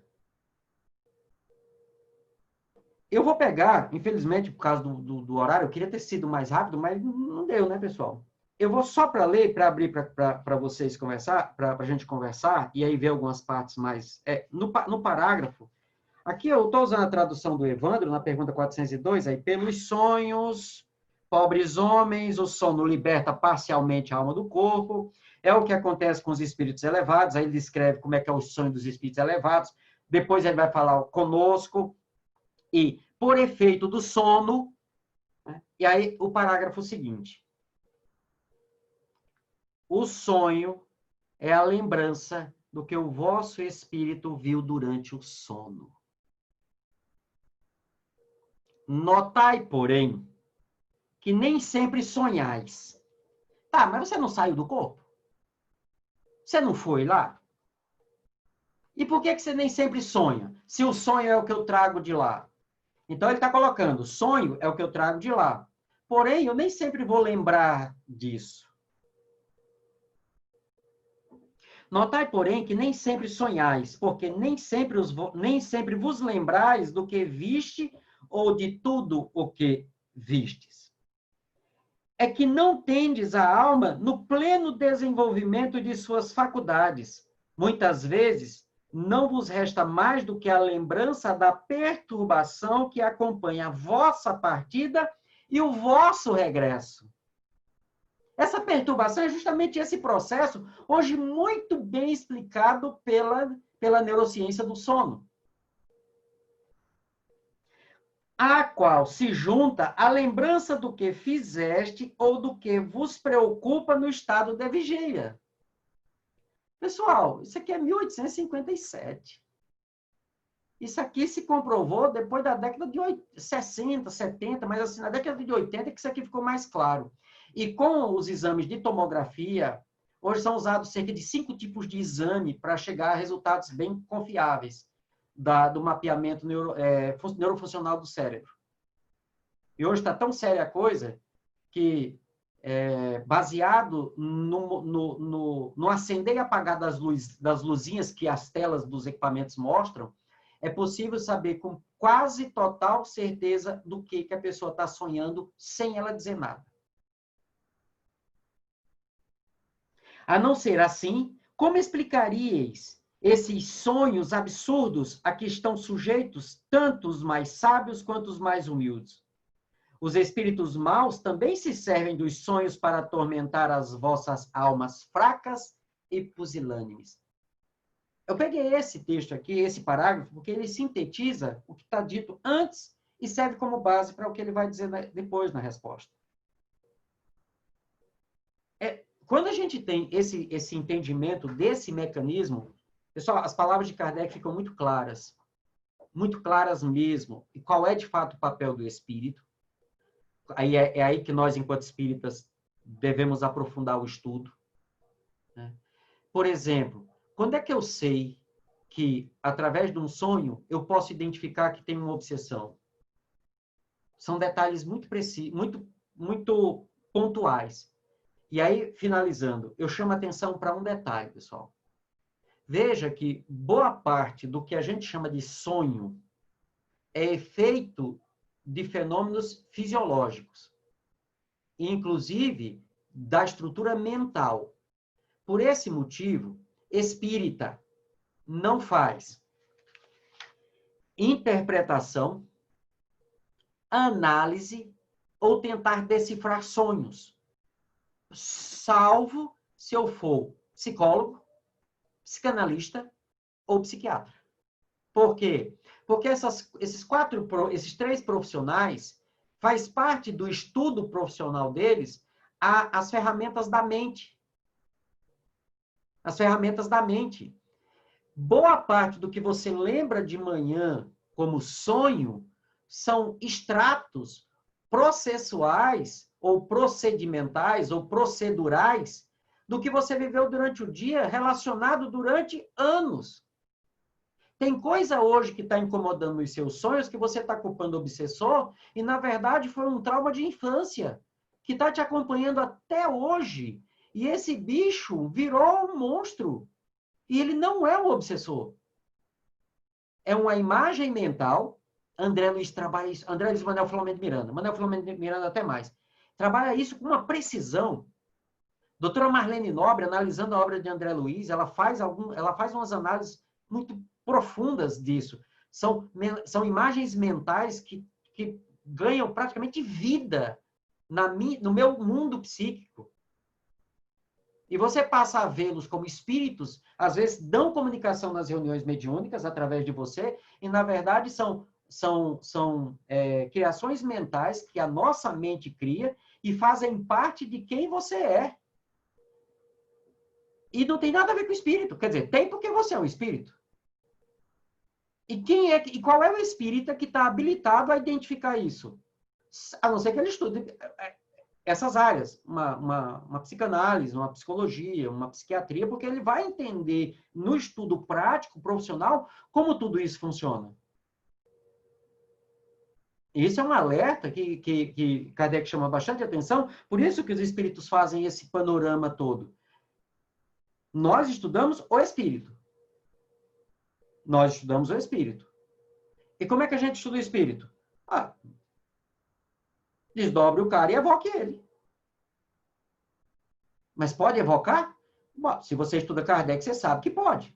Eu vou pegar, infelizmente, por causa do horário, eu queria ter sido mais rápido, mas não deu, né, pessoal? Eu vou só para ler, para abrir para vocês conversar, para a gente conversar, e aí ver algumas partes mais... no parágrafo, aqui eu estou usando a tradução do Evandro, na pergunta 402, aí, pelos sonhos, pobres homens, o sono liberta parcialmente a alma do corpo, é o que acontece com os espíritos elevados, aí ele descreve como é que é o sonho dos espíritos elevados, depois ele vai falar conosco, e por efeito do sono, né? E aí o parágrafo seguinte. O sonho é a lembrança do que o vosso espírito viu durante o sono. Notai, porém, que nem sempre sonhais. Tá, mas você não saiu do corpo? Você não foi lá? E por que você nem sempre sonha? Se o sonho é o que eu trago de lá. Então, ele está colocando, sonho é o que eu trago de lá. Porém, eu nem sempre vou lembrar disso. Notai, porém, que nem sempre sonhais, porque nem sempre vos lembrais do que viste ou de tudo o que vistes. É que não tendes a alma no pleno desenvolvimento de suas faculdades. Muitas vezes, não vos resta mais do que a lembrança da perturbação que acompanha a vossa partida e o vosso regresso. Essa perturbação é justamente esse processo, hoje muito bem explicado pela neurociência do sono, a qual se junta a lembrança do que fizeste ou do que vos preocupa no estado de vigília. Pessoal, isso aqui é 1857. Isso aqui se comprovou depois da década de 60, 70, mas assim, na década de 80 que isso aqui ficou mais claro. E com os exames de tomografia, hoje são usados cerca de 5 tipos de exame para chegar a resultados bem confiáveis do mapeamento neurofuncional do cérebro. E hoje está tão séria a coisa que, baseado no acender e apagar das luzinhas que as telas dos equipamentos mostram, é possível saber com quase total certeza do que a pessoa está sonhando sem ela dizer nada. A não ser assim, como explicaríeis esses sonhos absurdos a que estão sujeitos tanto os mais sábios quanto os mais humildes? Os espíritos maus também se servem dos sonhos para atormentar as vossas almas fracas e pusilânimes. Eu peguei esse texto aqui, esse parágrafo, porque ele sintetiza o que está dito antes e serve como base para o que ele vai dizer depois na resposta. Quando a gente tem esse entendimento desse mecanismo, pessoal, as palavras de Kardec ficam muito claras mesmo. E qual é, de fato, o papel do espírito? Aí é aí que nós, enquanto espíritas, devemos aprofundar o estudo. Né? Por exemplo, quando é que eu sei que, através de um sonho, eu posso identificar que tem uma obsessão? São detalhes muito precisos, muito pontuais. E aí, finalizando, eu chamo a atenção para um detalhe, pessoal. Veja que boa parte do que a gente chama de sonho é efeito de fenômenos fisiológicos, inclusive da estrutura mental. Por esse motivo, espírita não faz interpretação, análise ou tentar decifrar sonhos, salvo se eu for psicólogo, psicanalista ou psiquiatra. Por quê? Porque esses 3 profissionais faz parte do estudo profissional deles as ferramentas da mente. As ferramentas da mente. Boa parte do que você lembra de manhã como sonho são extratos processuais, ou procedimentais, ou procedurais, do que você viveu durante o dia, relacionado durante anos. Tem coisa hoje que está incomodando os seus sonhos, que você está culpando o obsessor, e na verdade foi um trauma de infância, que está te acompanhando até hoje. E esse bicho virou um monstro. E ele não é um obsessor. É uma imagem mental. André Luiz trabalha isso. André Luiz Manuel Filomeno de Miranda. Manuel Filomeno de Miranda até mais. Trabalha isso com uma precisão. Doutora Marlene Nobre, analisando a obra de André Luiz, ela faz umas análises muito profundas disso. São imagens mentais que ganham praticamente vida no meu mundo psíquico. E você passa a vê-los como espíritos, às vezes dão comunicação nas reuniões mediúnicas através de você, e na verdade são criações mentais que a nossa mente cria e fazem parte de quem você é. E não tem nada a ver com o espírito. Quer dizer, tem porque você é um espírito. E qual é o espírita que está habilitado a identificar isso? A não ser que ele estude essas áreas, uma psicanálise, uma psicologia, uma psiquiatria, porque ele vai entender no estudo prático, profissional, como tudo isso funciona. Isso é um alerta que Kardec chama bastante atenção, por isso que os espíritos fazem esse panorama todo. Nós estudamos o espírito. Nós estudamos o espírito. E como é que a gente estuda o espírito? Desdobre o cara e evoque ele. Mas pode evocar? Bom, se você estuda Kardec, você sabe que pode.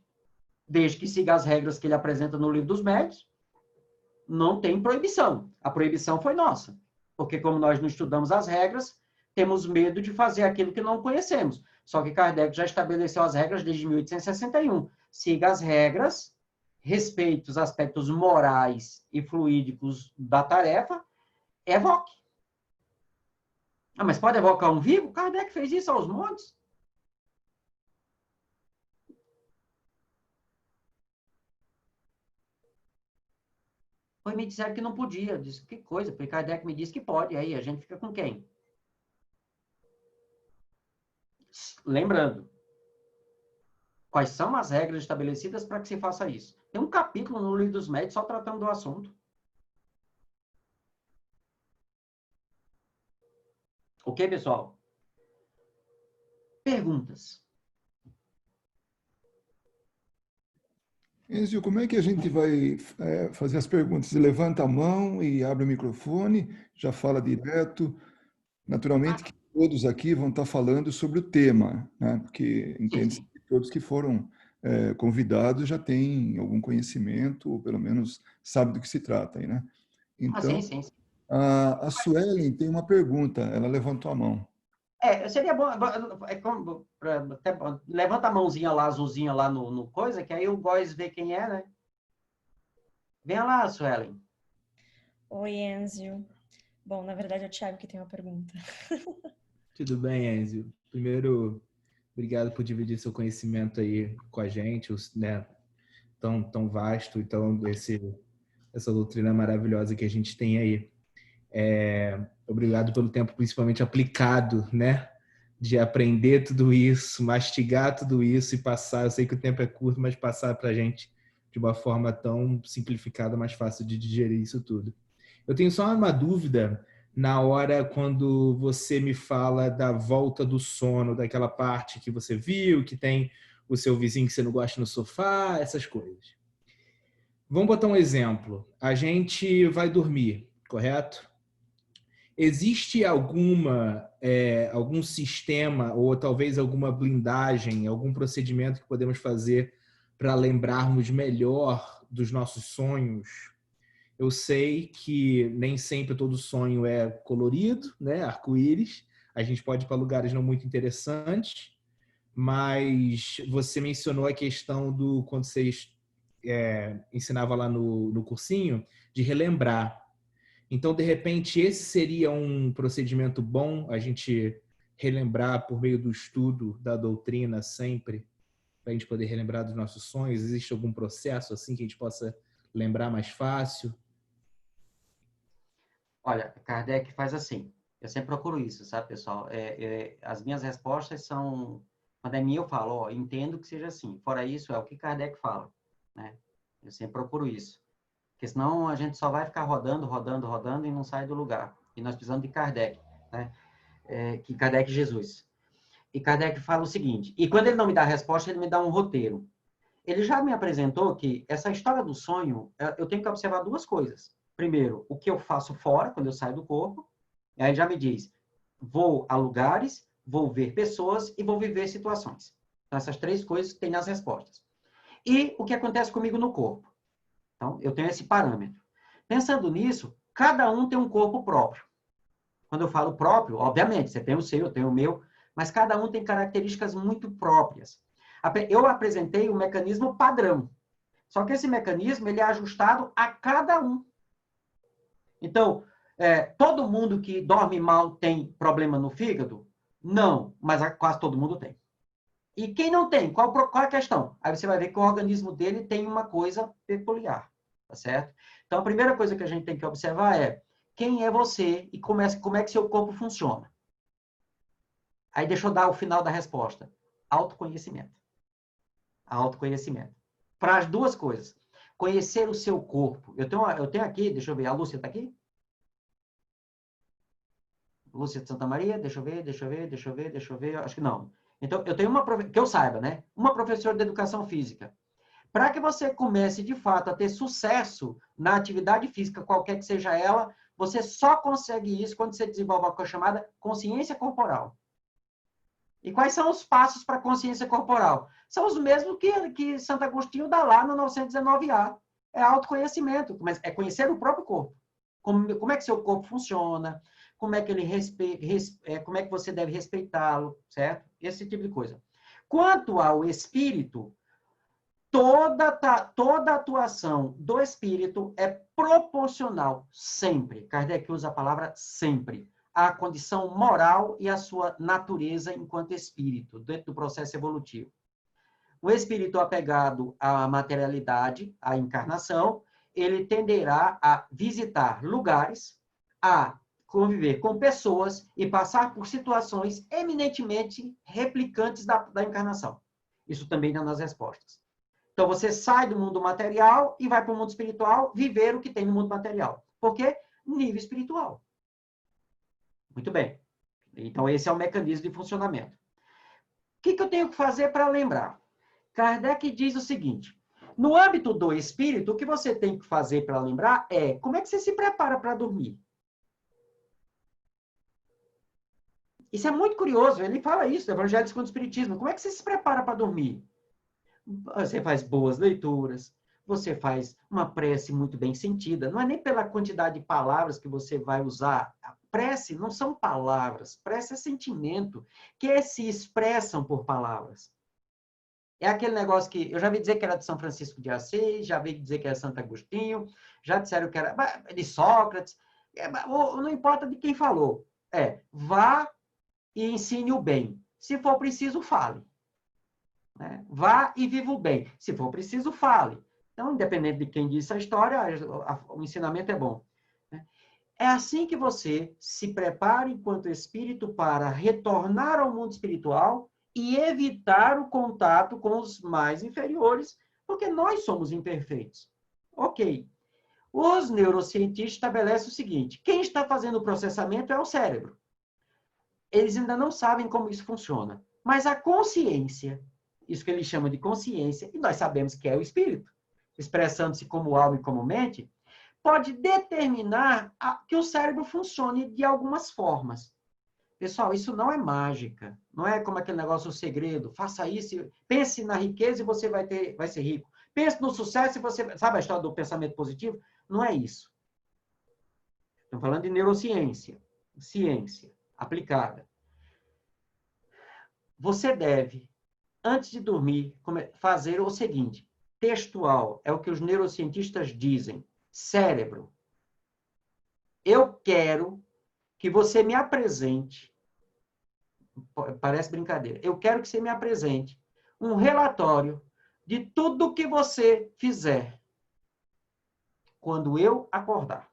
Desde que siga as regras que ele apresenta no Livro dos Médiuns, não tem proibição. A proibição foi nossa. Porque como nós não estudamos as regras, temos medo de fazer aquilo que não conhecemos. Só que Kardec já estabeleceu as regras desde 1861. Siga as regras, respeite os aspectos morais e fluídicos da tarefa, evoque. Mas pode evocar um vivo? Kardec fez isso aos montes. Foi me disseram que não podia. Eu disse, que coisa, porque Kardec me disse que pode. Aí a gente fica com quem? Lembrando, quais são as regras estabelecidas para que se faça isso? Tem um capítulo no Livro dos Médiuns só tratando do assunto. Ok, pessoal? Perguntas. Enzio, como é que a gente vai fazer as perguntas? Você levanta a mão e abre o microfone, já fala direto. Naturalmente que todos aqui vão estar falando sobre o tema, né? Porque entende-se que todos que foram convidados já têm algum conhecimento, ou pelo menos sabem do que se trata, né? Então, Sim. a Suelen tem uma pergunta, ela levantou a mão. Seria bom, levanta a mãozinha lá, azulzinha lá no coisa, que aí o Góis vê quem é, né? Venha lá, Suelen. Oi, Enzio. Bom, na verdade é o Thiago que tem uma pergunta. Tudo bem, Enzio. Primeiro, obrigado por dividir seu conhecimento aí com a gente, né, tão vasto, então essa doutrina maravilhosa que a gente tem aí. Obrigado pelo tempo principalmente aplicado, né, de aprender tudo isso, mastigar tudo isso e passar. Eu sei que o tempo é curto, mas passar para a gente de uma forma tão simplificada, mais fácil de digerir isso tudo. Eu tenho só uma dúvida na hora quando você me fala da volta do sono, daquela parte que você viu, que tem o seu vizinho que você não gosta no sofá, essas coisas. Vamos botar um exemplo. A gente vai dormir, correto? Existe algum sistema ou talvez alguma blindagem, algum procedimento que podemos fazer para lembrarmos melhor dos nossos sonhos? Eu sei que nem sempre todo sonho é colorido, né? Arco-íris. A gente pode ir para lugares não muito interessantes, mas você mencionou a questão do quando você ensinava lá no cursinho, de relembrar. Então, de repente, esse seria um procedimento bom, a gente relembrar por meio do estudo da doutrina sempre, para a gente poder relembrar dos nossos sonhos. Existe algum processo assim que a gente possa lembrar mais fácil? Olha, Kardec faz assim. Eu sempre procuro isso, sabe, pessoal? As minhas respostas são... Quando é minha, eu falo, ó, entendo que seja assim. Fora isso, é o que Kardec fala, né? Eu sempre procuro isso. Porque senão a gente só vai ficar rodando, rodando, rodando e não sai do lugar. E nós precisamos de Kardec, né? Que Kardec é Jesus. E Kardec fala o seguinte, e quando ele não me dá a resposta, ele me dá um roteiro. Ele já me apresentou que essa história do sonho, eu tenho que observar duas coisas. Primeiro, o que eu faço fora, quando eu saio do corpo. E aí ele já me diz, vou a lugares, vou ver pessoas e vou viver situações. Então, essas três coisas tem nas respostas. E o que acontece comigo no corpo. Então, eu tenho esse parâmetro. Pensando nisso, cada um tem um corpo próprio. Quando eu falo próprio, obviamente, você tem o seu, eu tenho o meu, mas cada um tem características muito próprias. Eu apresentei o mecanismo padrão. Só que esse mecanismo ele é ajustado a cada um. Então, todo mundo que dorme mal tem problema no fígado? Não, mas quase todo mundo tem. E quem não tem? Qual é a questão? Aí você vai ver que o organismo dele tem uma coisa peculiar, tá certo? Então, a primeira coisa que a gente tem que observar é quem é você e como é que seu corpo funciona. Aí deixa eu dar o final da resposta. Autoconhecimento. Autoconhecimento. Para as duas coisas. Conhecer o seu corpo. Eu tenho aqui, deixa eu ver, a Lúcia está aqui? Lúcia de Santa Maria, deixa eu ver, acho que não. Então, eu tenho que eu saiba, né? Uma professora de educação física. Para que você comece, de fato, a ter sucesso na atividade física, qualquer que seja ela, você só consegue isso quando você desenvolve a coisa chamada consciência corporal. E quais são os passos para a consciência corporal? São os mesmos que Santo Agostinho dá lá no 919A. É autoconhecimento, mas é conhecer o próprio corpo. Como é que seu corpo funciona, como é que como é que você deve respeitá-lo, certo? Esse tipo de coisa. Quanto ao espírito, toda atuação do espírito é proporcional, sempre. Kardec usa a palavra sempre. À condição moral e à sua natureza enquanto espírito, dentro do processo evolutivo. O espírito apegado à materialidade, à encarnação, ele tenderá a visitar lugares, a conviver com pessoas e passar por situações eminentemente replicantes da encarnação. Isso também dá nas respostas. Então, você sai do mundo material e vai para o mundo espiritual viver o que tem no mundo material. Por quê? Nível espiritual. Muito bem. Então, esse é o mecanismo de funcionamento. O que eu tenho que fazer para lembrar? Kardec diz o seguinte, no âmbito do espírito, o que você tem que fazer para lembrar é como é que você se prepara para dormir. Isso é muito curioso, ele fala isso, no Evangelho segundo o Espiritismo. Como é que você se prepara para dormir? Você faz boas leituras, você faz uma prece muito bem sentida. Não é nem pela quantidade de palavras que você vai usar. A prece não são palavras, prece é sentimento, que se expressam por palavras. É aquele negócio que eu já vi dizer que era de São Francisco de Assis, já vi dizer que era Santo Agostinho, já disseram que era de Sócrates. Não importa de quem falou. Vá e ensine o bem. Se for preciso, fale. Né? Vá e viva o bem. Se for preciso, fale. Então, independente de quem disse a história, o ensinamento é bom. É assim que você se prepara enquanto espírito para retornar ao mundo espiritual e evitar o contato com os mais inferiores, porque nós somos imperfeitos. Ok. Os neurocientistas estabelecem o seguinte, quem está fazendo o processamento é o cérebro. Eles ainda não sabem como isso funciona. Mas a consciência, isso que eles chamam de consciência, e nós sabemos que é o espírito, expressando-se como alma e como mente, pode determinar que o cérebro funcione de algumas formas. Pessoal, isso não é mágica. Não é como aquele negócio, o segredo. Faça isso, pense na riqueza e você vai ser rico. Pense no sucesso e você... Sabe a história do pensamento positivo? Não é isso. Estamos falando de neurociência. Ciência aplicada. Você deve, antes de dormir, fazer o seguinte. Textual, é o que os neurocientistas dizem. Cérebro, eu quero que você me apresente, parece brincadeira, eu quero que você me apresente um relatório de tudo que você fizer quando eu acordar.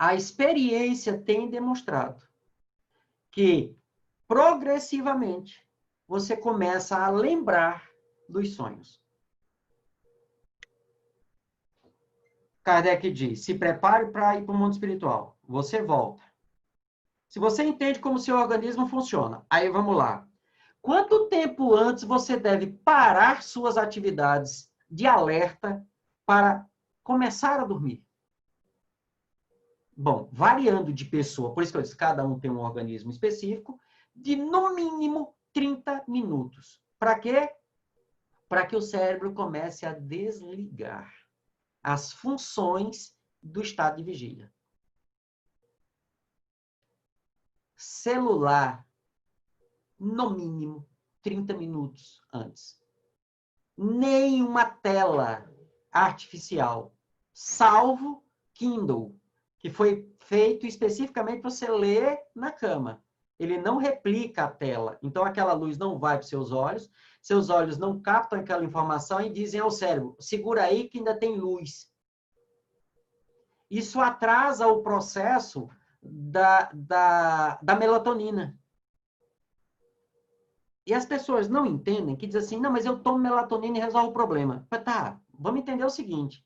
a experiência tem demonstrado que, progressivamente, você começa a lembrar dos sonhos. Kardec diz, se prepare para ir para o mundo espiritual. Você volta. Se você entende como o seu organismo funciona, aí vamos lá. Quanto tempo antes você deve parar suas atividades de alerta para começar a dormir? Bom, variando de pessoa, por isso que eu disse, cada um tem um organismo específico, de no mínimo 30 minutos. Para quê? Para que o cérebro comece a desligar as funções do estado de vigília. Celular, no mínimo 30 minutos antes. Nenhuma tela artificial, salvo Kindle, que foi feito especificamente para você ler na cama. Ele não replica a tela, então aquela luz não vai para seus olhos não captam aquela informação e dizem ao cérebro, segura aí que ainda tem luz. Isso atrasa o processo da melatonina. E as pessoas não entendem, que dizem assim, não, mas eu tomo melatonina e resolvo o problema. Mas tá, vamos entender o seguinte,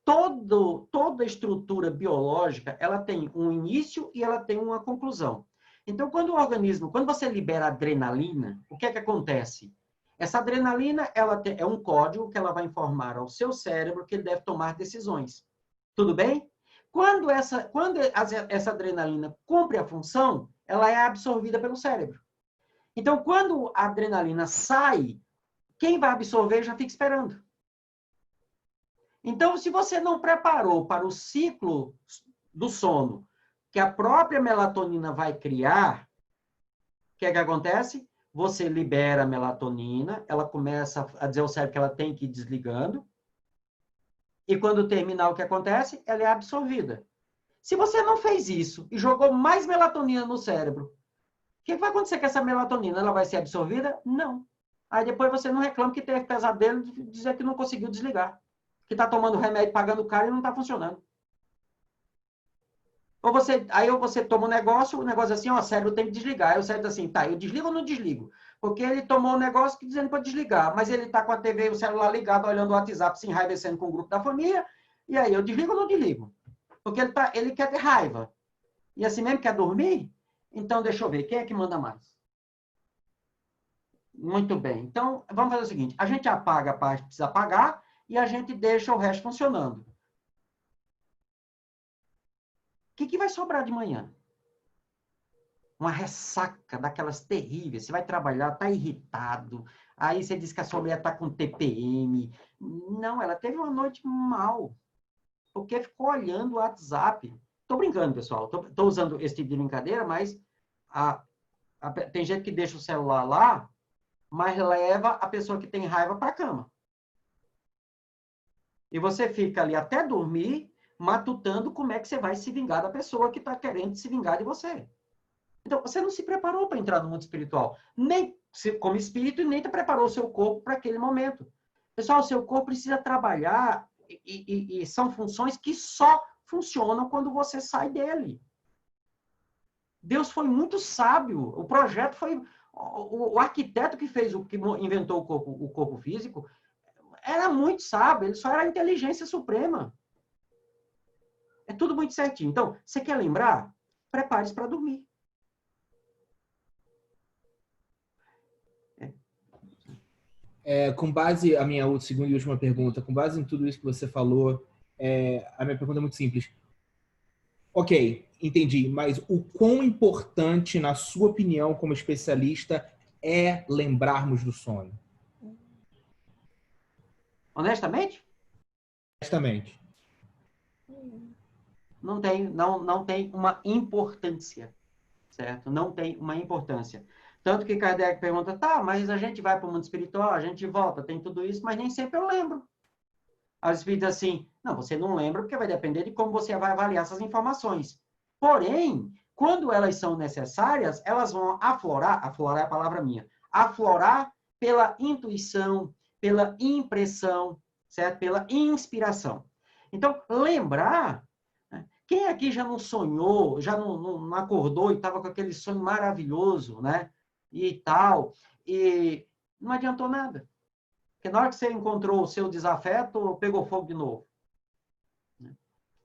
toda estrutura biológica, ela tem um início e ela tem uma conclusão. Então, quando você libera adrenalina, o que é que acontece? Essa adrenalina, é um código que ela vai informar ao seu cérebro que ele deve tomar decisões. Tudo bem? Quando essa adrenalina cumpre a função, ela é absorvida pelo cérebro. Então, quando a adrenalina sai, quem vai absorver já fica esperando. Então, se você não preparou para o ciclo do sono que a própria melatonina vai criar, o que é que acontece? Você libera a melatonina, ela começa a dizer ao cérebro que ela tem que ir desligando, e quando terminar, o que acontece? Ela é absorvida. Se você não fez isso e jogou mais melatonina no cérebro, o que vai acontecer com essa melatonina? Ela vai ser absorvida? Não. Aí depois você não reclama que teve pesadelo de dizer que não conseguiu desligar. Que está tomando remédio, pagando caro e não está funcionando. Aí você toma um negócio, o negócio assim, ó, o cérebro tem que desligar. Aí o cérebro assim, tá, eu desligo ou não desligo? Porque ele tomou um negócio dizendo para desligar, mas ele está com a TV e o celular ligado, olhando o WhatsApp, se enraivecendo com o grupo da família, e aí, eu desligo ou não desligo? Porque ele quer ter raiva. E assim mesmo quer dormir? Então, deixa eu ver, quem é que manda mais? Muito bem. Então, vamos fazer o seguinte, a gente apaga a parte que precisa apagar e a gente deixa o resto funcionando. O que vai sobrar de manhã? Uma ressaca daquelas terríveis. Você vai trabalhar, está irritado. Aí você diz que a sua mulher está com TPM. Não, ela teve uma noite mal. Porque ficou olhando o WhatsApp. Estou brincando, pessoal. Estou usando esse tipo de brincadeira, mas tem gente que deixa o celular lá, mas leva a pessoa que tem raiva para a cama. E você fica ali até dormir, matutando como é que você vai se vingar da pessoa que está querendo se vingar de você. Então, você não se preparou para entrar no mundo espiritual. Nem como espírito e nem preparou o seu corpo para aquele momento. Pessoal, o seu corpo precisa trabalhar e são funções que só funcionam quando você sai dele. Deus foi muito sábio. O projeto foi... O arquiteto que inventou o corpo físico era muito sábio, ele só era a inteligência suprema. É tudo muito certinho. Então, você quer lembrar? Prepare-se para dormir. Com base, a minha segunda e última pergunta, com base em tudo isso que você falou, a minha pergunta é muito simples. Ok, entendi, mas o quão importante, na sua opinião, como especialista, é lembrarmos do sono? Honestamente? Honestamente. Não tem uma importância, certo? Não tem uma importância. Tanto que Kardec pergunta, tá, mas a gente vai para o mundo espiritual, a gente volta, tem tudo isso, mas nem sempre eu lembro. As espíritas assim, não, você não lembra porque vai depender de como você vai avaliar essas informações. Porém, quando elas são necessárias, elas vão aflorar é a palavra minha, aflorar pela intuição, pela impressão, certo? Pela inspiração. Então, lembrar, Quem aqui já não sonhou, já não acordou e estava com aquele sonho maravilhoso, né? E tal, e não adiantou nada. Porque na hora que você encontrou o seu desafeto, pegou fogo de novo.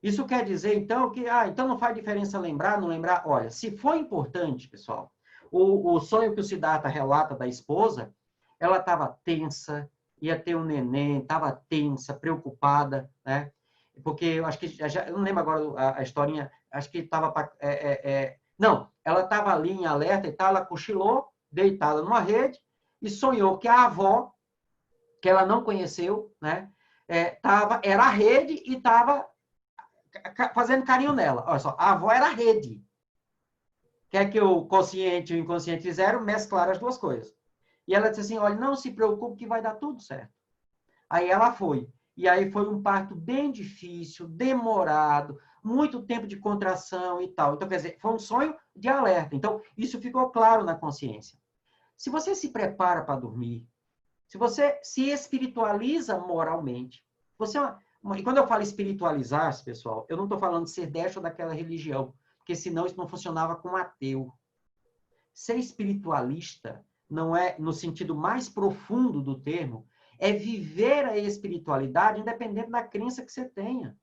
Isso quer dizer, então, que então não faz diferença lembrar, não lembrar. Olha, se for importante, pessoal, o sonho que o Siddhartha relata da esposa, ela estava tensa, ia ter um neném, estava tensa, preocupada, né? Porque eu acho que, eu não lembro agora a historinha, acho que estava... não, ela estava ali em alerta e tal, ela cochilou, deitada numa rede, e sonhou que a avó, que ela não conheceu, né? Era a rede e estava fazendo carinho nela. Olha só, a avó era a rede. O que é que o consciente e o inconsciente fizeram? Mesclaram as duas coisas. E ela disse assim, olha, não se preocupe que vai dar tudo certo. Aí ela foi. E aí foi um parto bem difícil, demorado, muito tempo de contração e tal. Então, quer dizer, foi um sonho de alerta. Então, isso ficou claro na consciência. Se você se prepara para dormir, se você se espiritualiza moralmente, você... E quando eu falo espiritualizar-se, pessoal, eu não estou falando de ser desta ou daquela religião, porque senão isso não funcionava com um ateu. Ser espiritualista não é, no sentido mais profundo do termo, é viver a espiritualidade independente da crença que você tenha.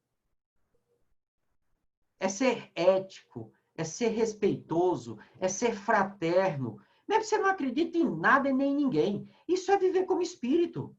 É ser ético, é ser respeitoso, é ser fraterno. Mesmo que você não acredite em nada e nem em ninguém. Isso é viver como espírito.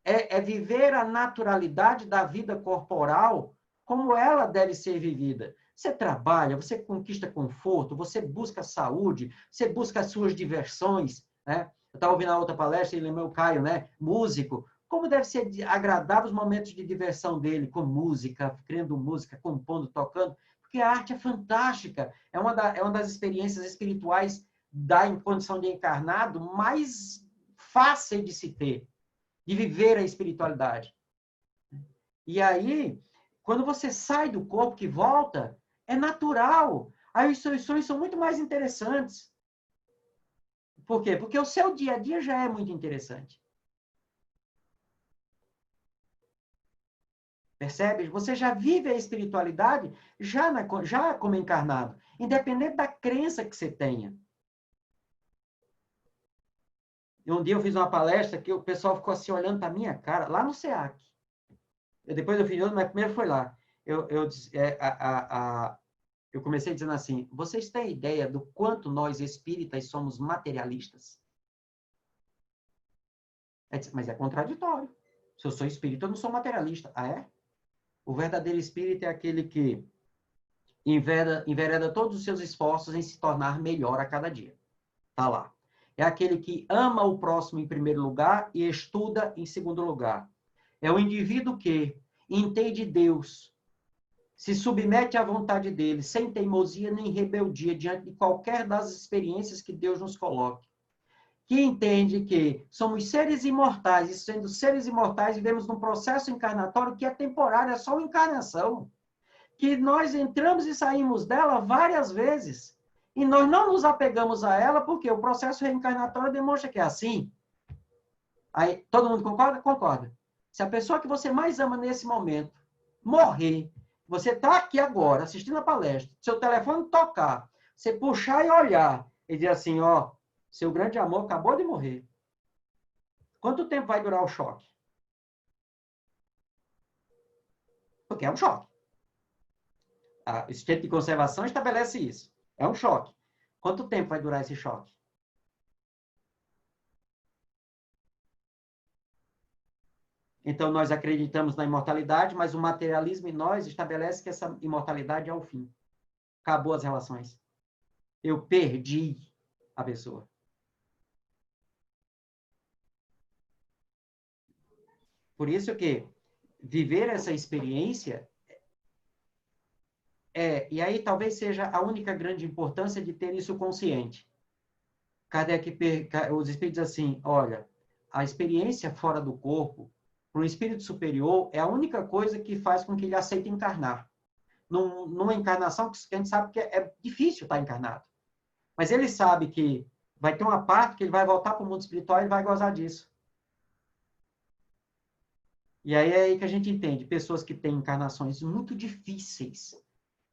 É viver a naturalidade da vida corporal como ela deve ser vivida. Você trabalha, você conquista conforto, você busca saúde, você busca as suas diversões, né? Eu estava ouvindo a outra palestra e lembrei o Caio, né? Músico. Como deve ser agradável os momentos de diversão dele, com música, criando música, compondo, tocando, porque a arte é fantástica. É uma das experiências espirituais da condição de encarnado mais fácil de se ter, de viver a espiritualidade. E aí, quando você sai do corpo que volta, é natural. Aí os seus sonhos são muito mais interessantes. Por quê? Porque o seu dia a dia já é muito interessante. Percebe? Você já vive a espiritualidade já como encarnado, independente da crença que você tenha. E um dia eu fiz uma palestra que o pessoal ficou assim olhando para a minha cara, lá no SEAC. Depois eu fiz outro, mas primeiro foi lá. Eu comecei dizendo assim, vocês têm ideia do quanto nós espíritas somos materialistas? Mas é contraditório. Se eu sou espírita, eu não sou materialista. Ah, é? O verdadeiro espírita é aquele que envereda todos os seus esforços em se tornar melhor a cada dia. Tá lá. É aquele que ama o próximo em primeiro lugar e estuda em segundo lugar. É o indivíduo que entende Deus, se submete à vontade dele, sem teimosia nem rebeldia, diante de qualquer das experiências que Deus nos coloque. Que entende que somos seres imortais, e sendo seres imortais, vivemos num processo encarnatório que é temporário, é só uma encarnação. Que nós entramos e saímos dela várias vezes. E nós não nos apegamos a ela, porque o processo reencarnatório demonstra que é assim. Aí, todo mundo concorda? Concorda. Se a pessoa que você mais ama nesse momento morrer, você está aqui agora, assistindo a palestra, seu telefone tocar, você puxar e olhar, e dizer assim, ó, seu grande amor acabou de morrer. Quanto tempo vai durar o choque? Porque é um choque. O instinto de conservação estabelece isso. É um choque. Quanto tempo vai durar esse choque? Então, nós acreditamos na imortalidade, mas o materialismo em nós estabelece que essa imortalidade é o fim. Acabou as relações. Eu perdi a pessoa. Por isso que viver essa experiência e aí talvez seja a única grande importância de ter isso consciente. Kardec, os espíritos assim, olha, a experiência fora do corpo, para um espírito superior, é a única coisa que faz com que ele aceite encarnar. Numa encarnação que a gente sabe que é difícil estar encarnado. Mas ele sabe que vai ter uma parte que ele vai voltar para o mundo espiritual e ele vai gozar disso. E aí é aí que a gente entende pessoas que têm encarnações muito difíceis.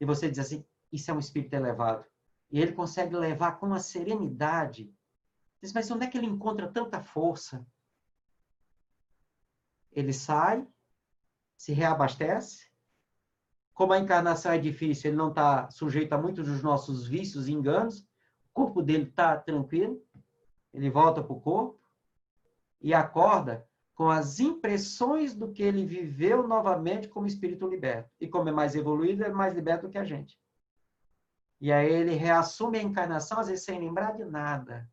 E você diz assim, isso é um espírito elevado. E ele consegue levar com uma serenidade. Diz, mas onde é que ele encontra tanta força? Ele sai, se reabastece. Como a encarnação é difícil, ele não está sujeito a muitos dos nossos vícios e enganos. O corpo dele está tranquilo. Ele volta para o corpo e acorda com as impressões do que ele viveu novamente como espírito liberto. E como é mais evoluído, é mais liberto do que a gente. E aí ele reassume a encarnação, às vezes sem lembrar de nada.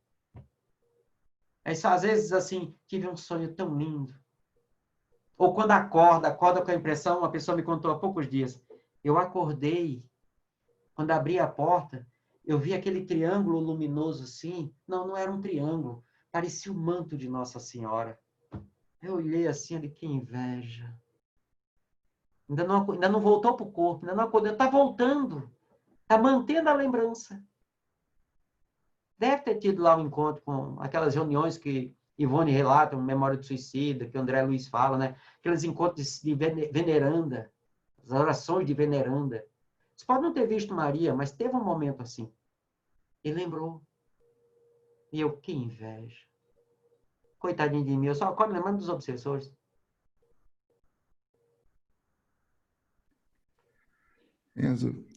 Às vezes, assim, tive um sonho tão lindo. Ou quando acorda com a impressão, uma pessoa me contou há poucos dias, eu acordei, quando abri a porta, eu vi aquele triângulo luminoso assim. Não, não era um triângulo, parecia o manto de Nossa Senhora. Eu olhei assim, ali, que inveja. Ainda não voltou para o corpo, ainda não acordou, está voltando, está mantendo a lembrança. Deve ter tido lá um encontro com aquelas reuniões que Ivone relata, Memória do Suicida, que André Luiz fala, né? Aqueles encontros de veneranda, as orações de veneranda. Você pode não ter visto Maria, mas teve um momento assim. E lembrou. E eu, que inveja. Coitadinho de mim, eu só acordo lembrando dos obsessores.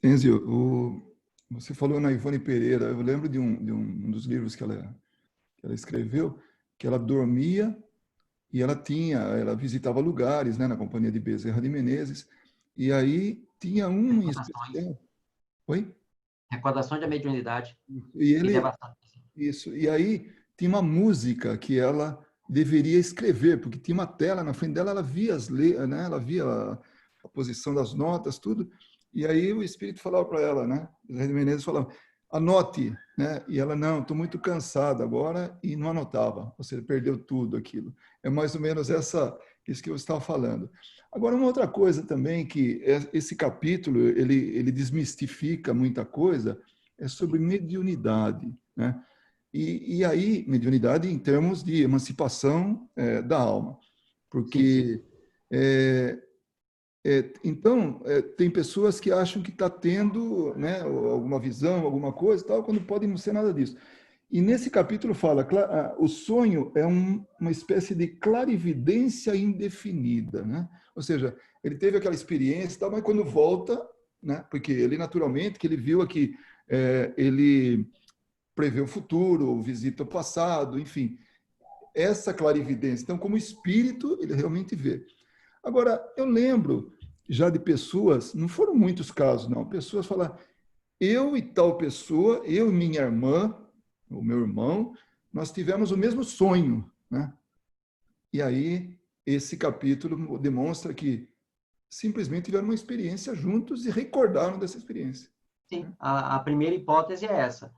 Enzio, você falou na Ivone Pereira, eu lembro de um dos livros que ela escreveu, que ela dormia e ela visitava lugares, né, na companhia de Bezerra de Menezes, e aí tinha um em especial. Oi? Recordação de mediunidade. E isso. E aí tinha uma música que ela deveria escrever, porque tinha uma tela na frente dela, ela via né? Ela via a posição das notas, tudo. E aí o espírito falava para ela, né? Bezerra de Menezes falava, anote, né? E ela, não, estou muito cansada agora, e não anotava. Ou seja, perdeu tudo aquilo. É mais ou menos isso que eu estava falando. Agora, uma outra coisa também, que esse capítulo, ele desmistifica muita coisa, é sobre mediunidade, né? E aí, mediunidade em termos de emancipação da alma. Porque, então, tem pessoas que acham que está tendo, né, alguma visão, alguma coisa, tal, quando pode não ser nada disso. E nesse capítulo fala, o sonho é uma espécie de clarividência indefinida, né? Ou seja, ele teve aquela experiência, tal, mas quando volta, né, porque ele naturalmente, que ele viu aqui, ele prevê o futuro, visita o passado, enfim, essa clarividência. Então, como espírito, ele realmente vê. Agora, eu lembro já de pessoas, não foram muitos casos, não, pessoas falam, eu e tal pessoa, eu e minha irmã, o meu irmão, nós tivemos o mesmo sonho, né? E aí, esse capítulo demonstra que simplesmente tiveram uma experiência juntos e recordaram dessa experiência. Sim, a primeira hipótese é essa.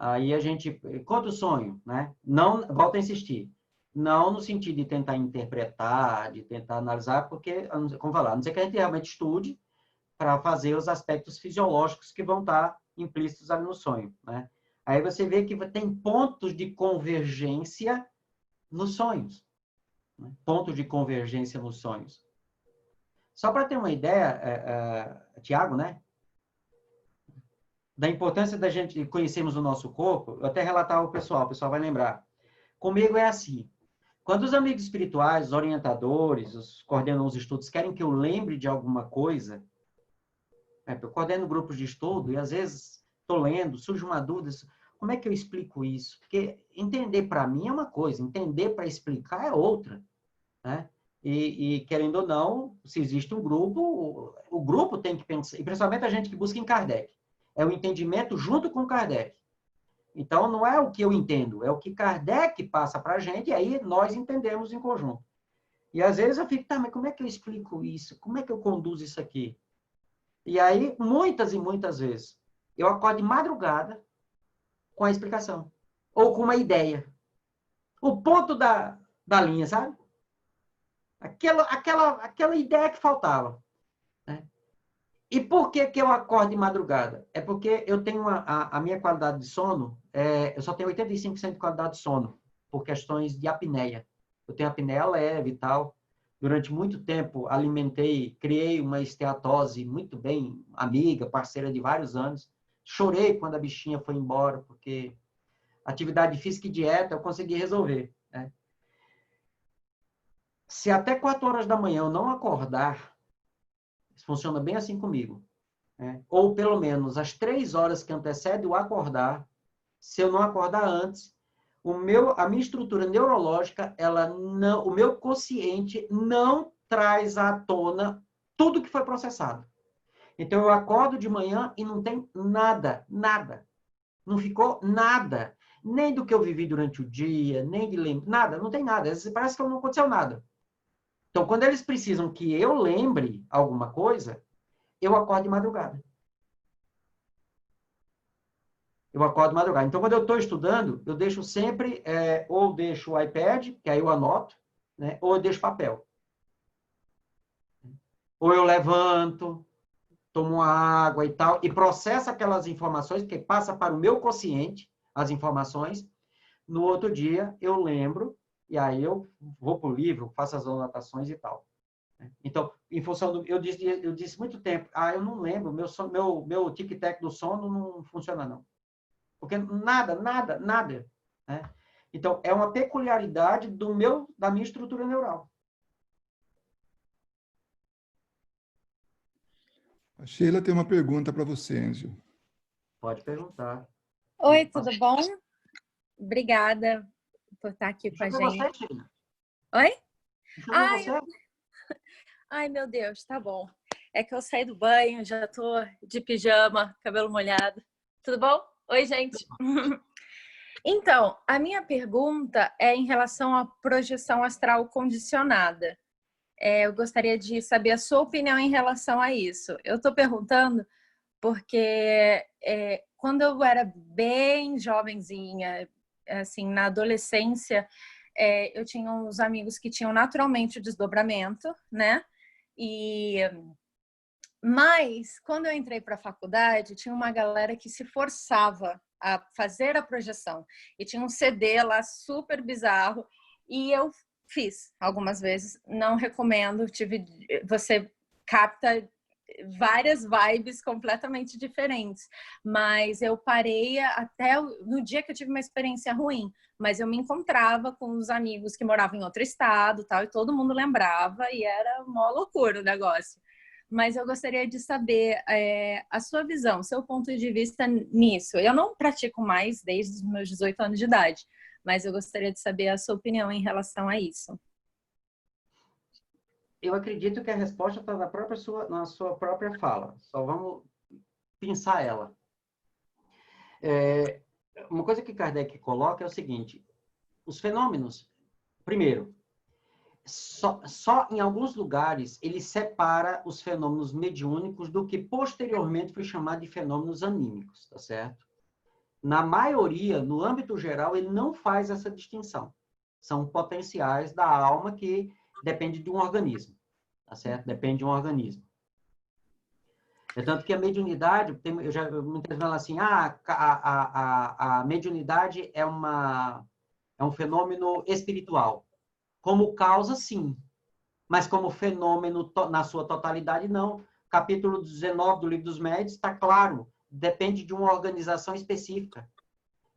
Aí a gente conta o sonho, né? Não, volto a insistir, não no sentido de tentar interpretar, de tentar analisar, porque, como falar, a não ser que a gente realmente estude para fazer os aspectos fisiológicos que vão estar implícitos ali no sonho, né? Aí você vê que tem pontos de convergência nos sonhos, né? Pontos de convergência nos sonhos. Só para ter uma ideia, Tiago, né? Da importância da gente conhecermos o nosso corpo, eu até relatava ao pessoal, o pessoal vai lembrar. Comigo é assim, quando os amigos espirituais, os orientadores, os coordenam os estudos, querem que eu lembre de alguma coisa, eu coordeno grupos de estudo e às vezes estou lendo, surge uma dúvida, como é que eu explico isso? Porque entender para mim é uma coisa, entender para explicar é outra, né? E querendo ou não, se existe um grupo, o grupo tem que pensar, e principalmente a gente que busca em Kardec, é o entendimento junto com Kardec. Então, não é o que eu entendo, é o que Kardec passa para a gente, e aí nós entendemos em conjunto. E às vezes eu fico, tá, mas como é que eu explico isso? Como é que eu conduzo isso aqui? E aí, muitas e muitas vezes, eu acordo de madrugada com a explicação, ou com uma ideia. O ponto da linha, sabe? Aquela ideia que faltava. Né? E por que eu acordo de madrugada? É porque eu tenho a minha qualidade de sono, eu só tenho 85% de qualidade de sono, por questões de apneia. Eu tenho apneia leve e tal. Durante muito tempo, criei uma esteatose muito bem, amiga, parceira de vários anos. Chorei quando a bichinha foi embora, porque atividade física e dieta eu consegui resolver, né? Se até 4 horas da manhã eu não acordar, isso funciona bem assim comigo, né? Ou pelo menos as 3 horas que antecedem o acordar, se eu não acordar antes, a minha estrutura neurológica, o meu consciente não traz à tona tudo que foi processado. Então, eu acordo de manhã e não tem nada, nada. Não ficou nada. Nem do que eu vivi durante o dia, nem de lembro, nada, não tem nada. Parece que não aconteceu nada. Então, quando eles precisam que eu lembre alguma coisa, eu acordo de madrugada. Eu acordo de madrugada. Então, quando eu estou estudando, eu deixo sempre, ou deixo o iPad, que aí eu anoto, né? Ou eu deixo papel. Ou eu levanto, tomo uma água e tal, e processo aquelas informações, que passa para o meu consciente, as informações. No outro dia, eu lembro, e aí eu vou para o livro, faço as anotações e tal. Então, em função do... Eu disse muito tempo, eu não lembro, meu tic-tac do sono não funciona, não. Porque nada, nada, nada. Né? Então, é uma peculiaridade da minha estrutura neural. A Sheila tem uma pergunta para você, Enzio. Pode perguntar. Oi, tudo bom? Obrigada por estar aqui com a Deixa eu ver gente. você, Sheila. Oi? Deixa eu ver você. Ai, meu Deus, tá bom. É que eu saí do banho, já tô de pijama, cabelo molhado. Tudo bom? Oi, gente. Então, a minha pergunta é em relação à projeção astral condicionada. Eu gostaria de saber a sua opinião em relação a isso. Eu estou perguntando porque quando eu era bem jovenzinha, assim, na adolescência, eu tinha uns amigos que tinham naturalmente o desdobramento, né? Mas, quando eu entrei para a faculdade, tinha uma galera que se forçava a fazer a projeção. E tinha um CD lá super bizarro. E eu fiz algumas vezes. Não recomendo. Você capta várias vibes completamente diferentes. Mas eu parei até no dia que eu tive uma experiência ruim. Mas eu me encontrava com os amigos que moravam em outro estado, tal, e todo mundo lembrava. E era uma loucura o negócio. Mas eu gostaria de saber a sua visão, seu ponto de vista nisso. Eu não pratico mais desde os meus 18 anos de idade, mas eu gostaria de saber a sua opinião em relação a isso. Eu acredito que a resposta está na sua própria fala. Só vamos pensar ela. Uma coisa que Kardec coloca é o seguinte: os fenômenos, primeiro, só em alguns lugares ele separa os fenômenos mediúnicos do que posteriormente foi chamado de fenômenos anímicos, tá certo? Na maioria, no âmbito geral, ele não faz essa distinção. São potenciais da alma que depende de um organismo, tá certo? Depende de um organismo. É tanto que a mediunidade, muitas vezes falam assim, a mediunidade é um fenômeno espiritual. Como causa, sim. Mas como fenômeno na sua totalidade, não. Capítulo 19 do Livro dos Médiuns está claro. Depende de uma organização específica.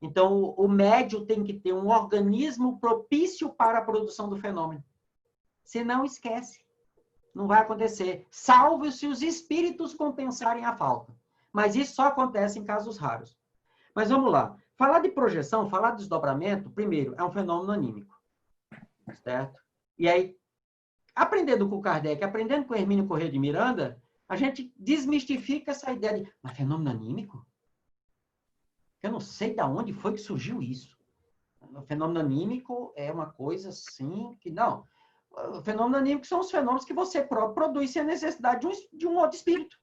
Então, o médium tem que ter um organismo propício para a produção do fenômeno. Se não, esquece. Não vai acontecer. Salvo se os espíritos compensarem a falta. Mas isso só acontece em casos raros. Mas vamos lá. Falar de projeção, falar de desdobramento, primeiro, é um fenômeno anímico. Certo? E aí, aprendendo com Kardec, aprendendo com Hermínio Corrêa de Miranda, a gente desmistifica essa ideia de, mas fenômeno anímico? Eu não sei de onde foi que surgiu isso. O fenômeno anímico é uma coisa assim que não. O fenômeno anímico são os fenômenos que você próprio produz sem a necessidade de um outro espírito.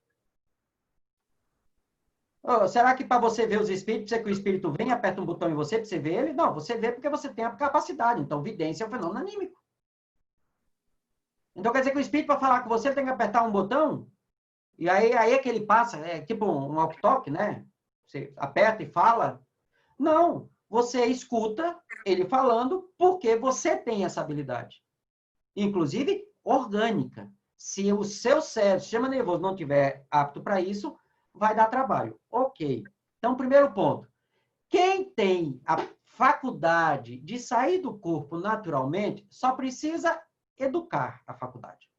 Será que para você ver os espíritos, é que o espírito vem, aperta um botão em você para você ver ele? Não, você vê porque você tem a capacidade. Então, vidência é um fenômeno anímico. Então, quer dizer que o espírito, para falar com você, tem que apertar um botão, e aí é que ele passa, é tipo um walkie-talkie, né? Você aperta e fala. Não, você escuta ele falando porque você tem essa habilidade. Inclusive, orgânica. Se o seu cérebro, sistema nervoso, não estiver apto para isso, vai dar trabalho. Ok. Então, primeiro ponto. Quem tem a faculdade de sair do corpo naturalmente, só precisa educar a faculdade.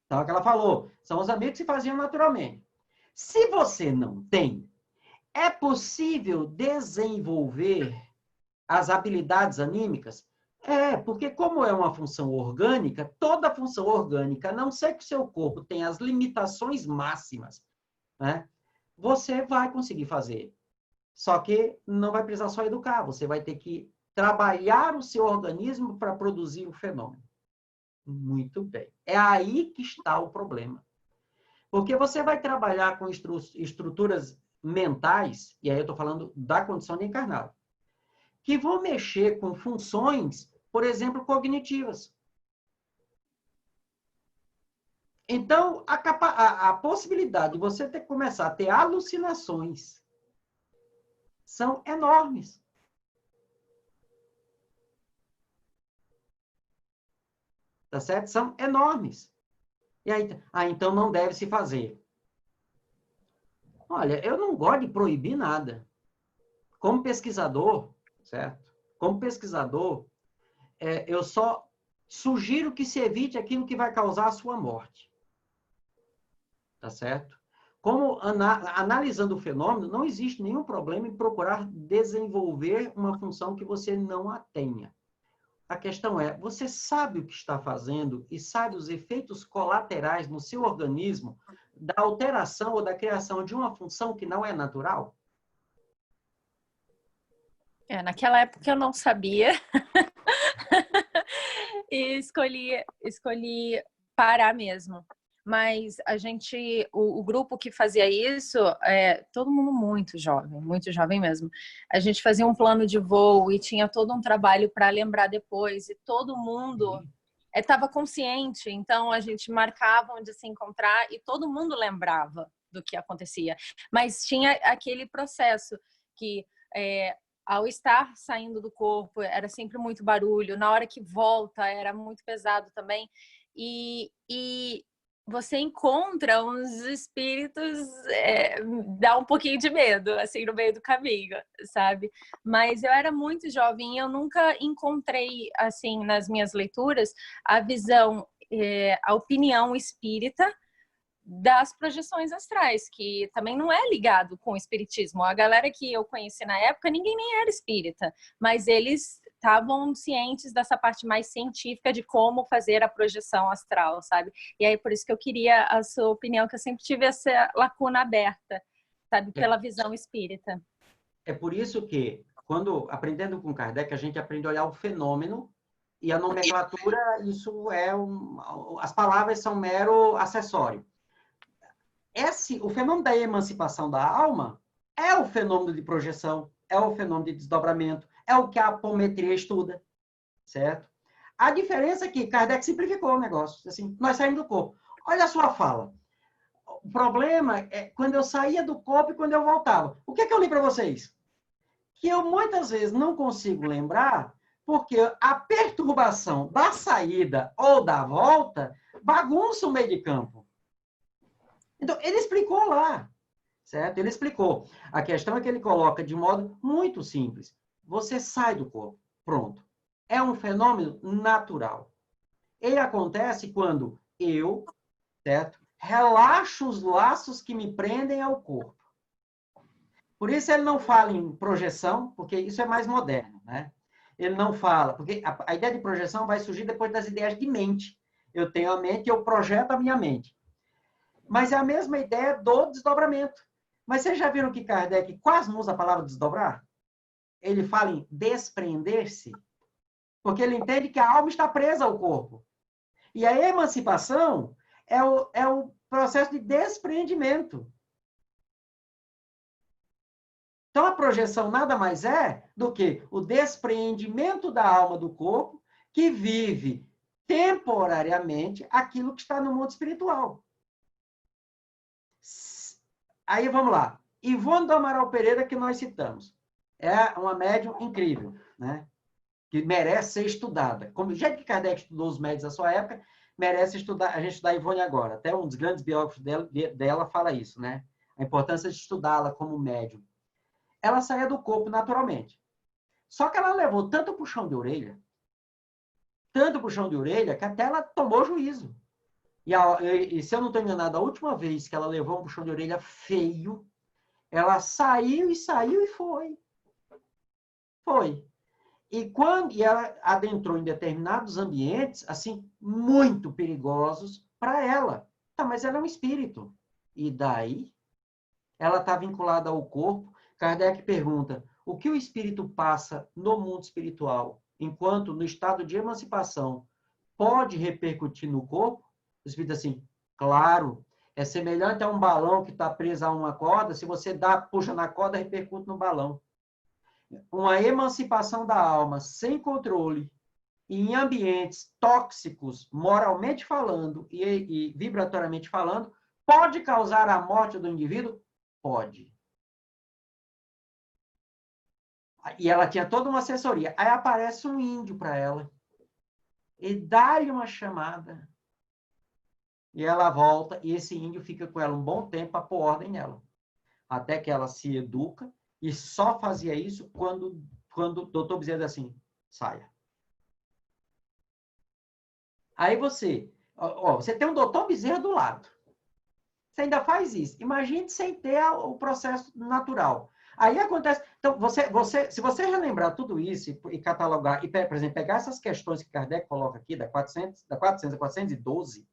Então, é o que ela falou, são os amigos que se faziam naturalmente. Se você não tem, é possível desenvolver as habilidades anímicas? Porque como é uma função orgânica, toda função orgânica, a não ser que o seu corpo tenha as limitações máximas, né, você vai conseguir fazer. Só que não vai precisar só educar, você vai ter que trabalhar o seu organismo para produzir o fenômeno. Muito bem. É aí que está o problema. Porque você vai trabalhar com estruturas mentais, e aí eu estou falando da condição de encarnado, que vão mexer com funções, por exemplo, cognitivas. Então, a possibilidade de você começar a ter alucinações são enormes. Tá certo? São enormes. E aí, então não deve se fazer. Olha, eu não gosto de proibir nada. Como pesquisador, certo? Como pesquisador, eu só sugiro que se evite aquilo que vai causar a sua morte. Tá certo? Como analisando o fenômeno, não existe nenhum problema em procurar desenvolver uma função que você não a tenha. A questão é, você sabe o que está fazendo e sabe os efeitos colaterais no seu organismo da alteração ou da criação de uma função que não é natural? Naquela época eu não sabia e escolhi parar mesmo. Mas o grupo que fazia isso, todo mundo muito jovem mesmo. A gente fazia um plano de voo e tinha todo um trabalho para lembrar depois, e todo mundo estava consciente, então a gente marcava onde se encontrar e todo mundo lembrava do que acontecia. Mas tinha aquele processo que, ao estar saindo do corpo, era sempre muito barulho, na hora que volta era muito pesado também, e você encontra uns espíritos, dá um pouquinho de medo, assim, no meio do caminho, sabe? Mas eu era muito jovem e eu nunca encontrei, assim, nas minhas leituras, a visão, a opinião espírita das projeções astrais, que também não é ligado com o espiritismo. A galera que eu conheci na época, ninguém nem era espírita, mas eles estavam cientes dessa parte mais científica de como fazer a projeção astral, sabe? E aí, por isso que eu queria a sua opinião, que eu sempre tive essa lacuna aberta, sabe? Pela visão espírita. É por isso que, quando aprendendo com Kardec, a gente aprende a olhar o fenômeno e a nomenclatura, isso as palavras são mero acessório. O fenômeno da emancipação da alma é o fenômeno de projeção, é o fenômeno de desdobramento, é o que a apometria estuda, certo? A diferença é que Kardec simplificou o negócio. Assim, nós saímos do corpo. Olha a sua fala. O problema é quando eu saía do corpo e quando eu voltava. O que é que eu li para vocês? Que eu muitas vezes não consigo lembrar porque a perturbação da saída ou da volta bagunça o meio de campo. Então, ele explicou lá, certo? Ele explicou. A questão é que ele coloca de modo muito simples. Você sai do corpo, pronto. É um fenômeno natural. Ele acontece quando eu, certo? Relaxo os laços que me prendem ao corpo. Por isso ele não fala em projeção, porque isso é mais moderno, né? Ele não fala, porque a ideia de projeção vai surgir depois das ideias de mente. Eu tenho a mente e eu projeto a minha mente. Mas é a mesma ideia do desdobramento. Mas vocês já viram que Kardec quase não usa a palavra desdobrar? Ele fala em desprender-se, porque ele entende que a alma está presa ao corpo. E a emancipação é o processo de desprendimento. Então, a projeção nada mais é do que o despreendimento da alma do corpo, que vive temporariamente aquilo que está no mundo espiritual. Aí, vamos lá. Ivone do Amaral Pereira, que nós citamos. É uma médium incrível, né? que merece ser estudada. Como o jeito que Kardec estudou os médios da sua época, merece estudar, a gente estudar a Ivone agora. Até um dos grandes biógrafos dela fala isso, né? A importância de estudá-la como médium. Ela saía do corpo naturalmente. Só que ela levou tanto puxão de orelha, que até ela tomou juízo. E se eu não estou enganado, a última vez que ela levou um puxão de orelha feio, ela saiu e foi. Foi. E ela adentrou em determinados ambientes, assim, muito perigosos para ela. Tá, mas ela é um espírito. E daí? Ela está vinculada ao corpo. Kardec pergunta, o que o espírito passa no mundo espiritual, enquanto no estado de emancipação, pode repercutir no corpo? O espírito assim, claro, é semelhante a um balão que está preso a uma corda, se você puxa na corda, repercute no balão. Uma emancipação da alma sem controle, em ambientes tóxicos, moralmente falando e vibratoriamente falando, pode causar a morte do indivíduo? Pode. E ela tinha toda uma assessoria. Aí aparece um índio para ela e dá-lhe uma chamada. E ela volta, e esse índio fica com ela um bom tempo para pôr ordem nela. Até que ela se educa, e só fazia isso quando o doutor Bezerra diz assim, saia. Aí você tem um doutor Bezerra do lado. Você ainda faz isso. Imagine sem ter o processo natural. Aí acontece... Então, se você relembrar tudo isso e catalogar, e, por exemplo, pegar essas questões que Kardec coloca aqui, da 400 a 412,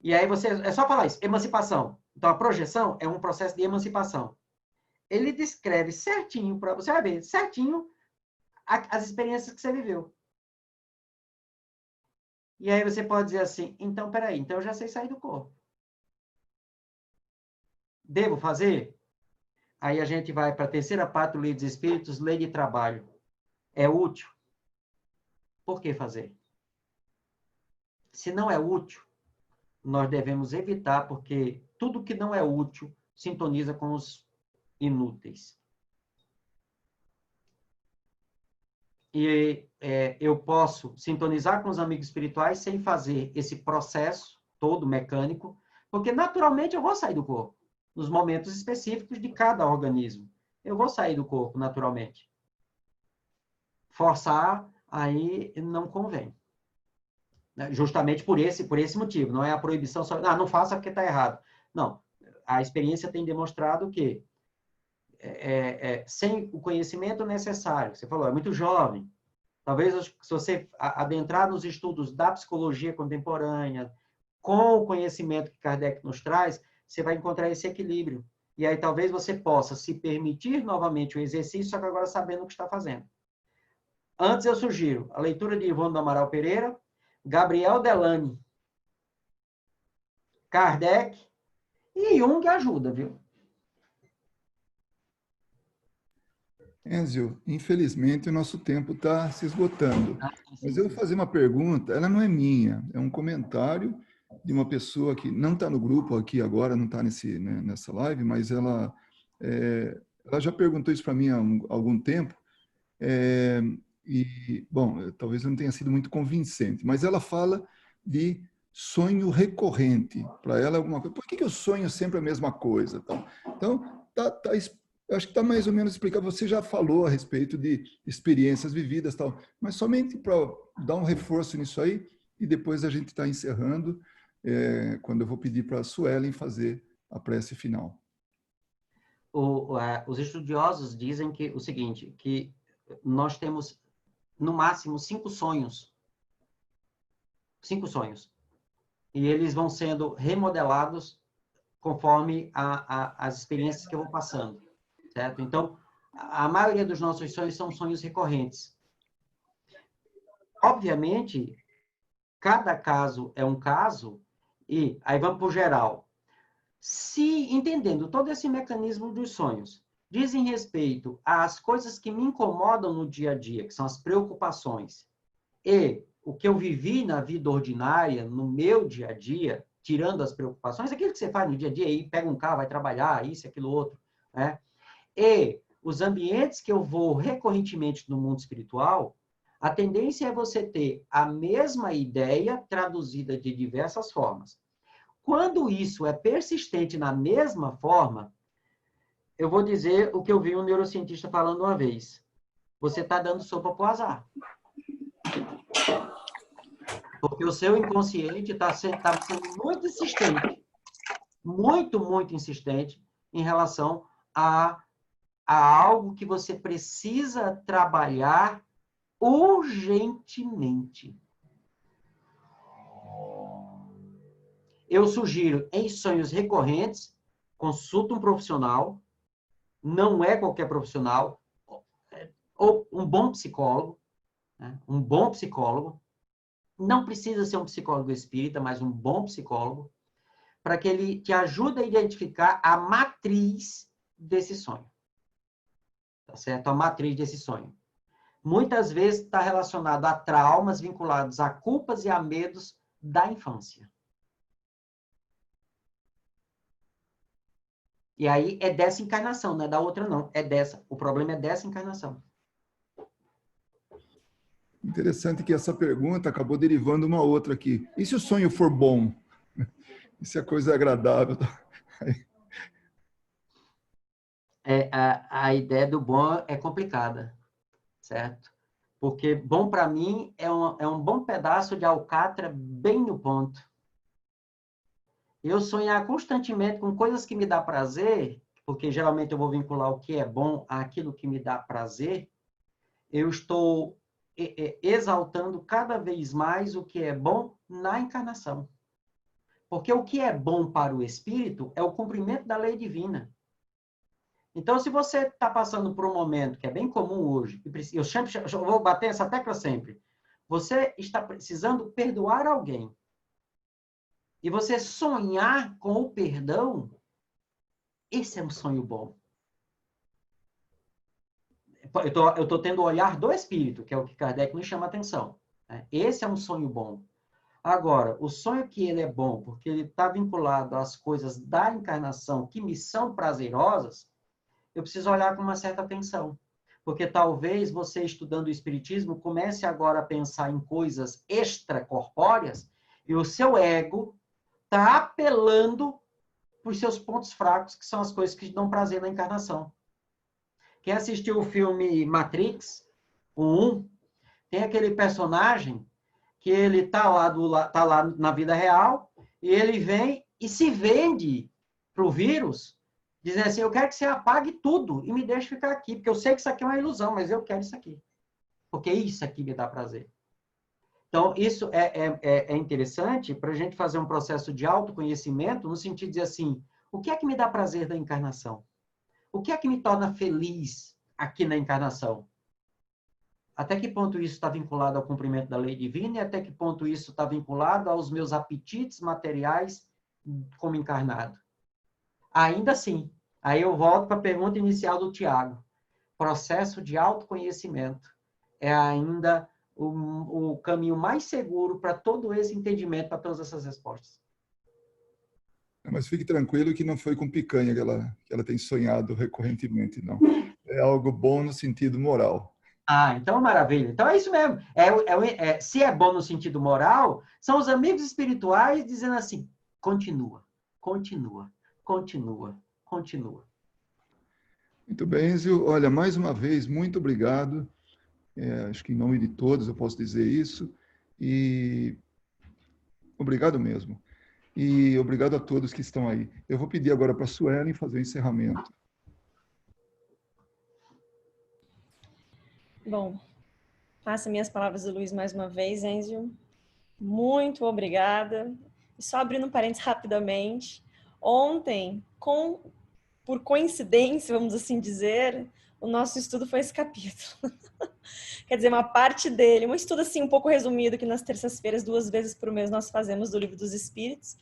e aí é só falar isso, emancipação. Então, a projeção é um processo de emancipação. Ele descreve certinho, você vai ver, certinho, as experiências que você viveu. E aí você pode dizer assim, então, peraí, então eu já sei sair do corpo. Devo fazer? Aí a gente vai para a terceira parte do Livro dos Espíritos, lei de trabalho. É útil? Por que fazer? Se não é útil, nós devemos evitar, porque tudo que não é útil sintoniza com os inúteis. E eu posso sintonizar com os amigos espirituais sem fazer esse processo todo mecânico, porque naturalmente eu vou sair do corpo, nos momentos específicos de cada organismo. Eu vou sair do corpo naturalmente. Forçar, aí não convém. Justamente por esse motivo. Não é a proibição só, não faça porque está errado. Não. A experiência tem demonstrado que sem o conhecimento necessário, você falou, é muito jovem. Talvez se você adentrar nos estudos da psicologia contemporânea, com o conhecimento que Kardec nos traz, você vai encontrar esse equilíbrio. E aí talvez você possa se permitir novamente o exercício, só que agora sabendo o que está fazendo. Antes eu sugiro a leitura de Ivone do Amaral Pereira, Gabriel Delany, Kardec e Jung ajuda, viu? Enzio, infelizmente o nosso tempo está se esgotando. Mas eu vou fazer uma pergunta, ela não é minha, é um comentário de uma pessoa que não está no grupo aqui agora, não está nessa live, mas ela já perguntou isso para mim há algum tempo, bom, talvez não tenha sido muito convincente, mas ela fala de sonho recorrente. Para ela é alguma coisa. Por que eu sonho sempre a mesma coisa? Então, eu acho que está mais ou menos explicado. Você já falou a respeito de experiências vividas, tal, mas somente para dar um reforço nisso aí, e depois a gente está encerrando, quando eu vou pedir para a Suelen fazer a prece final. Os estudiosos dizem que o seguinte, que nós temos, no máximo, 5 sonhos. 5 sonhos. E eles vão sendo remodelados conforme as experiências que eu vou passando. Certo? Então, a maioria dos nossos sonhos são sonhos recorrentes. Obviamente, cada caso é um caso, e aí vamos para o geral. Se, entendendo todo esse mecanismo dos sonhos, dizem respeito às coisas que me incomodam no dia a dia, que são as preocupações, e o que eu vivi na vida ordinária, no meu dia a dia, tirando as preocupações, aquilo que você faz no dia a dia, aí pega um carro, vai trabalhar, isso, aquilo, outro, né? E os ambientes que eu vou recorrentemente no mundo espiritual, a tendência é você ter a mesma ideia traduzida de diversas formas. Quando isso é persistente na mesma forma, eu vou dizer o que eu vi um neurocientista falando uma vez. Você está dando sopa para o azar. Porque o seu inconsciente está sendo muito insistente. Muito, muito insistente em relação a algo que você precisa trabalhar urgentemente. Eu sugiro, em sonhos recorrentes, consulta um profissional, não é qualquer profissional, ou um bom psicólogo, né? Um bom psicólogo, não precisa ser um psicólogo espírita, mas um bom psicólogo, para que ele te ajude a identificar a matriz desse sonho. Tá certo? A matriz desse sonho. Muitas vezes está relacionado a traumas vinculados a culpas e a medos da infância. E aí é dessa encarnação, não é da outra não. É dessa. O problema é dessa encarnação. Interessante que essa pergunta acabou derivando uma outra aqui. E se o sonho for bom? E se a coisa é agradável? A ideia do bom é complicada, certo? Porque bom para mim é um bom pedaço de alcatra bem no ponto. Eu sonhar constantemente com coisas que me dão prazer, porque geralmente eu vou vincular o que é bom àquilo que me dá prazer, eu estou exaltando cada vez mais o que é bom na encarnação. Porque o que é bom para o espírito é o cumprimento da lei divina. Então, se você está passando por um momento que é bem comum hoje, eu vou bater essa tecla sempre, você está precisando perdoar alguém, e você sonhar com o perdão, esse é um sonho bom. Eu estou tendo o olhar do espírito, que é o que Kardec nos chama a atenção. Esse é um sonho bom. Agora, o sonho que ele é bom, porque ele está vinculado às coisas da encarnação que me são prazerosas, eu preciso olhar com uma certa atenção. Porque talvez você, estudando o espiritismo, comece agora a pensar em coisas extracorpóreas e o seu ego está apelando para os seus pontos fracos, que são as coisas que dão prazer na encarnação. Quem assistiu o filme Matrix, o 1, tem aquele personagem que ele está lá na vida real e ele vem e se vende para o vírus, dizendo assim, eu quero que você apague tudo e me deixe ficar aqui, porque eu sei que isso aqui é uma ilusão, mas eu quero isso aqui. Porque isso aqui me dá prazer. Então, isso é interessante para a gente fazer um processo de autoconhecimento, no sentido de dizer assim, o que é que me dá prazer da encarnação? O que é que me torna feliz aqui na encarnação? Até que ponto isso está vinculado ao cumprimento da lei divina e até que ponto isso está vinculado aos meus apetites materiais como encarnado? Ainda assim, aí eu volto para a pergunta inicial do Tiago. Processo de autoconhecimento é ainda o caminho mais seguro para todo esse entendimento, para todas essas respostas. Mas fique tranquilo que não foi com picanha que ela tem sonhado recorrentemente, não. É algo bom no sentido moral. Ah, então maravilha. Então é isso mesmo. Se é bom no sentido moral, são os amigos espirituais dizendo assim, continua, continua, continua, continua. Muito bem, Enzio. Olha, mais uma vez, muito obrigado. Acho que em nome de todos eu posso dizer isso. E obrigado mesmo. E obrigado a todos que estão aí. Eu vou pedir agora para a Suelen fazer o encerramento. Bom, faço minhas palavras do Luiz mais uma vez, Enzio. Muito obrigada. E só abrindo um parênteses rapidamente. Ontem, por coincidência, vamos assim dizer, o nosso estudo foi esse capítulo. Quer dizer, uma parte dele, um estudo assim um pouco resumido, que nas terças-feiras, 2 vezes por mês, nós fazemos do Livro dos Espíritos,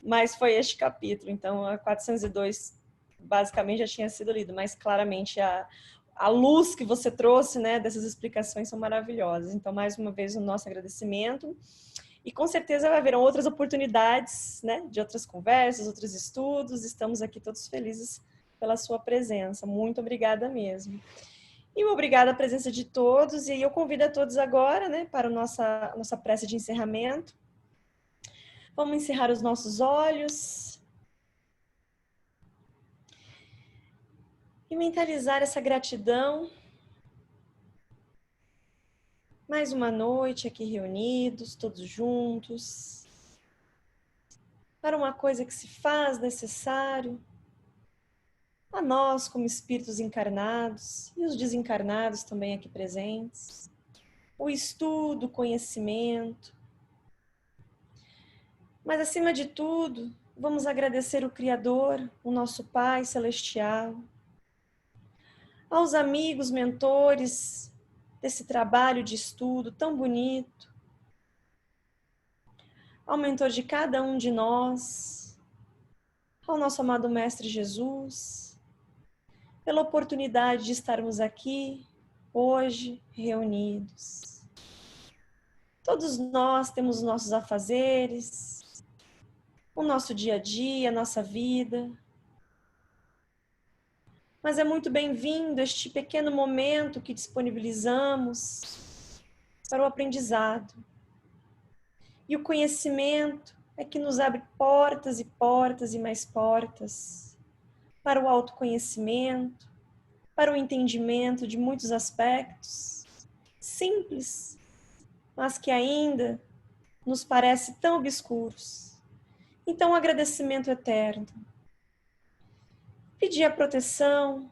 mas foi este capítulo. Então, a 402 basicamente já tinha sido lido, mas claramente a luz que você trouxe, né, dessas explicações são maravilhosas. Então, mais uma vez, o nosso agradecimento. E com certeza haverão outras oportunidades, né, de outras conversas, outros estudos. Estamos aqui todos felizes pela sua presença. Muito obrigada mesmo. E obrigada à presença de todos. E eu convido a todos agora, né, para a nossa prece de encerramento. Vamos encerrar os nossos olhos e mentalizar essa gratidão. Mais uma noite aqui reunidos, todos juntos, para uma coisa que se faz necessário a nós como espíritos encarnados e os desencarnados também aqui presentes. O estudo, o conhecimento. Mas acima de tudo, vamos agradecer o Criador, o nosso Pai Celestial, aos amigos, mentores desse trabalho de estudo tão bonito, ao mentor de cada um de nós, ao nosso amado Mestre Jesus, pela oportunidade de estarmos aqui hoje reunidos. Todos nós temos os nossos afazeres, o nosso dia a dia, a nossa vida. Mas é muito bem-vindo este pequeno momento que disponibilizamos para o aprendizado. E o conhecimento é que nos abre portas e portas e mais portas para o autoconhecimento, para o entendimento de muitos aspectos simples, mas que ainda nos parece tão obscuros. Então, um agradecimento eterno. Pedir a proteção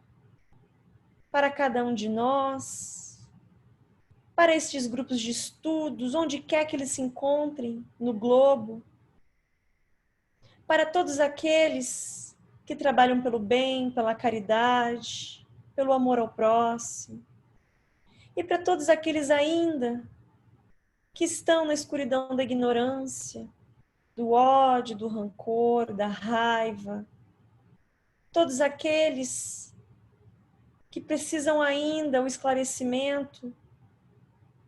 para cada um de nós, para estes grupos de estudos, onde quer que eles se encontrem no globo, para todos aqueles que trabalham pelo bem, pela caridade, pelo amor ao próximo, e para todos aqueles ainda que estão na escuridão da ignorância, do ódio, do rancor, da raiva, todos aqueles que precisam ainda o esclarecimento,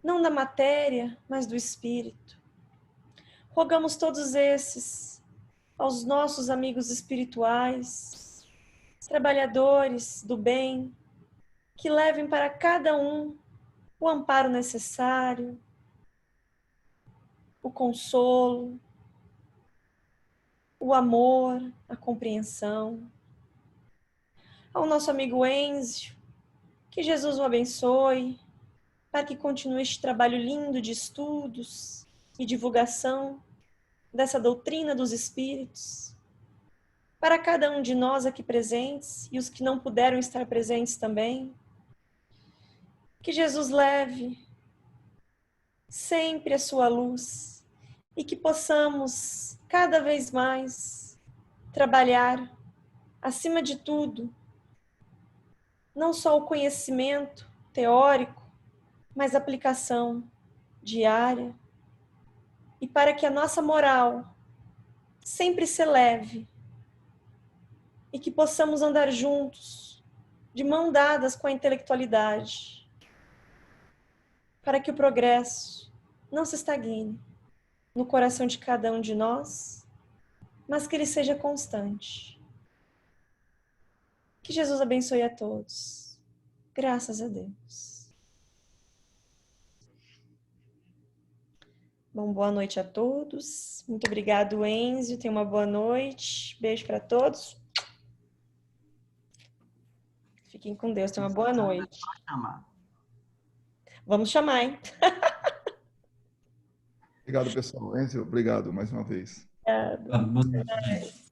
não da matéria, mas do espírito. Rogamos todos esses aos nossos amigos espirituais, trabalhadores do bem, que levem para cada um o amparo necessário, o consolo, o amor, a compreensão. Ao nosso amigo Enzio, que Jesus o abençoe, para que continue este trabalho lindo de estudos e divulgação dessa doutrina dos Espíritos. Para cada um de nós aqui presentes e os que não puderam estar presentes também, que Jesus leve sempre a sua luz e que possamos cada vez mais trabalhar, acima de tudo, não só o conhecimento teórico, mas a aplicação diária, e para que a nossa moral sempre se eleve e que possamos andar juntos, de mão dadas com a intelectualidade, para que o progresso não se estagne no coração de cada um de nós, mas que ele seja constante. Que Jesus abençoe a todos. Graças a Deus. Bom, boa noite a todos. Muito obrigado, Enzio. Tenha uma boa noite. Beijo para todos. Fiquem com Deus. Tenha uma boa noite. Vamos chamar, hein? Obrigado, pessoal. Enzio, obrigado mais uma vez. Obrigado.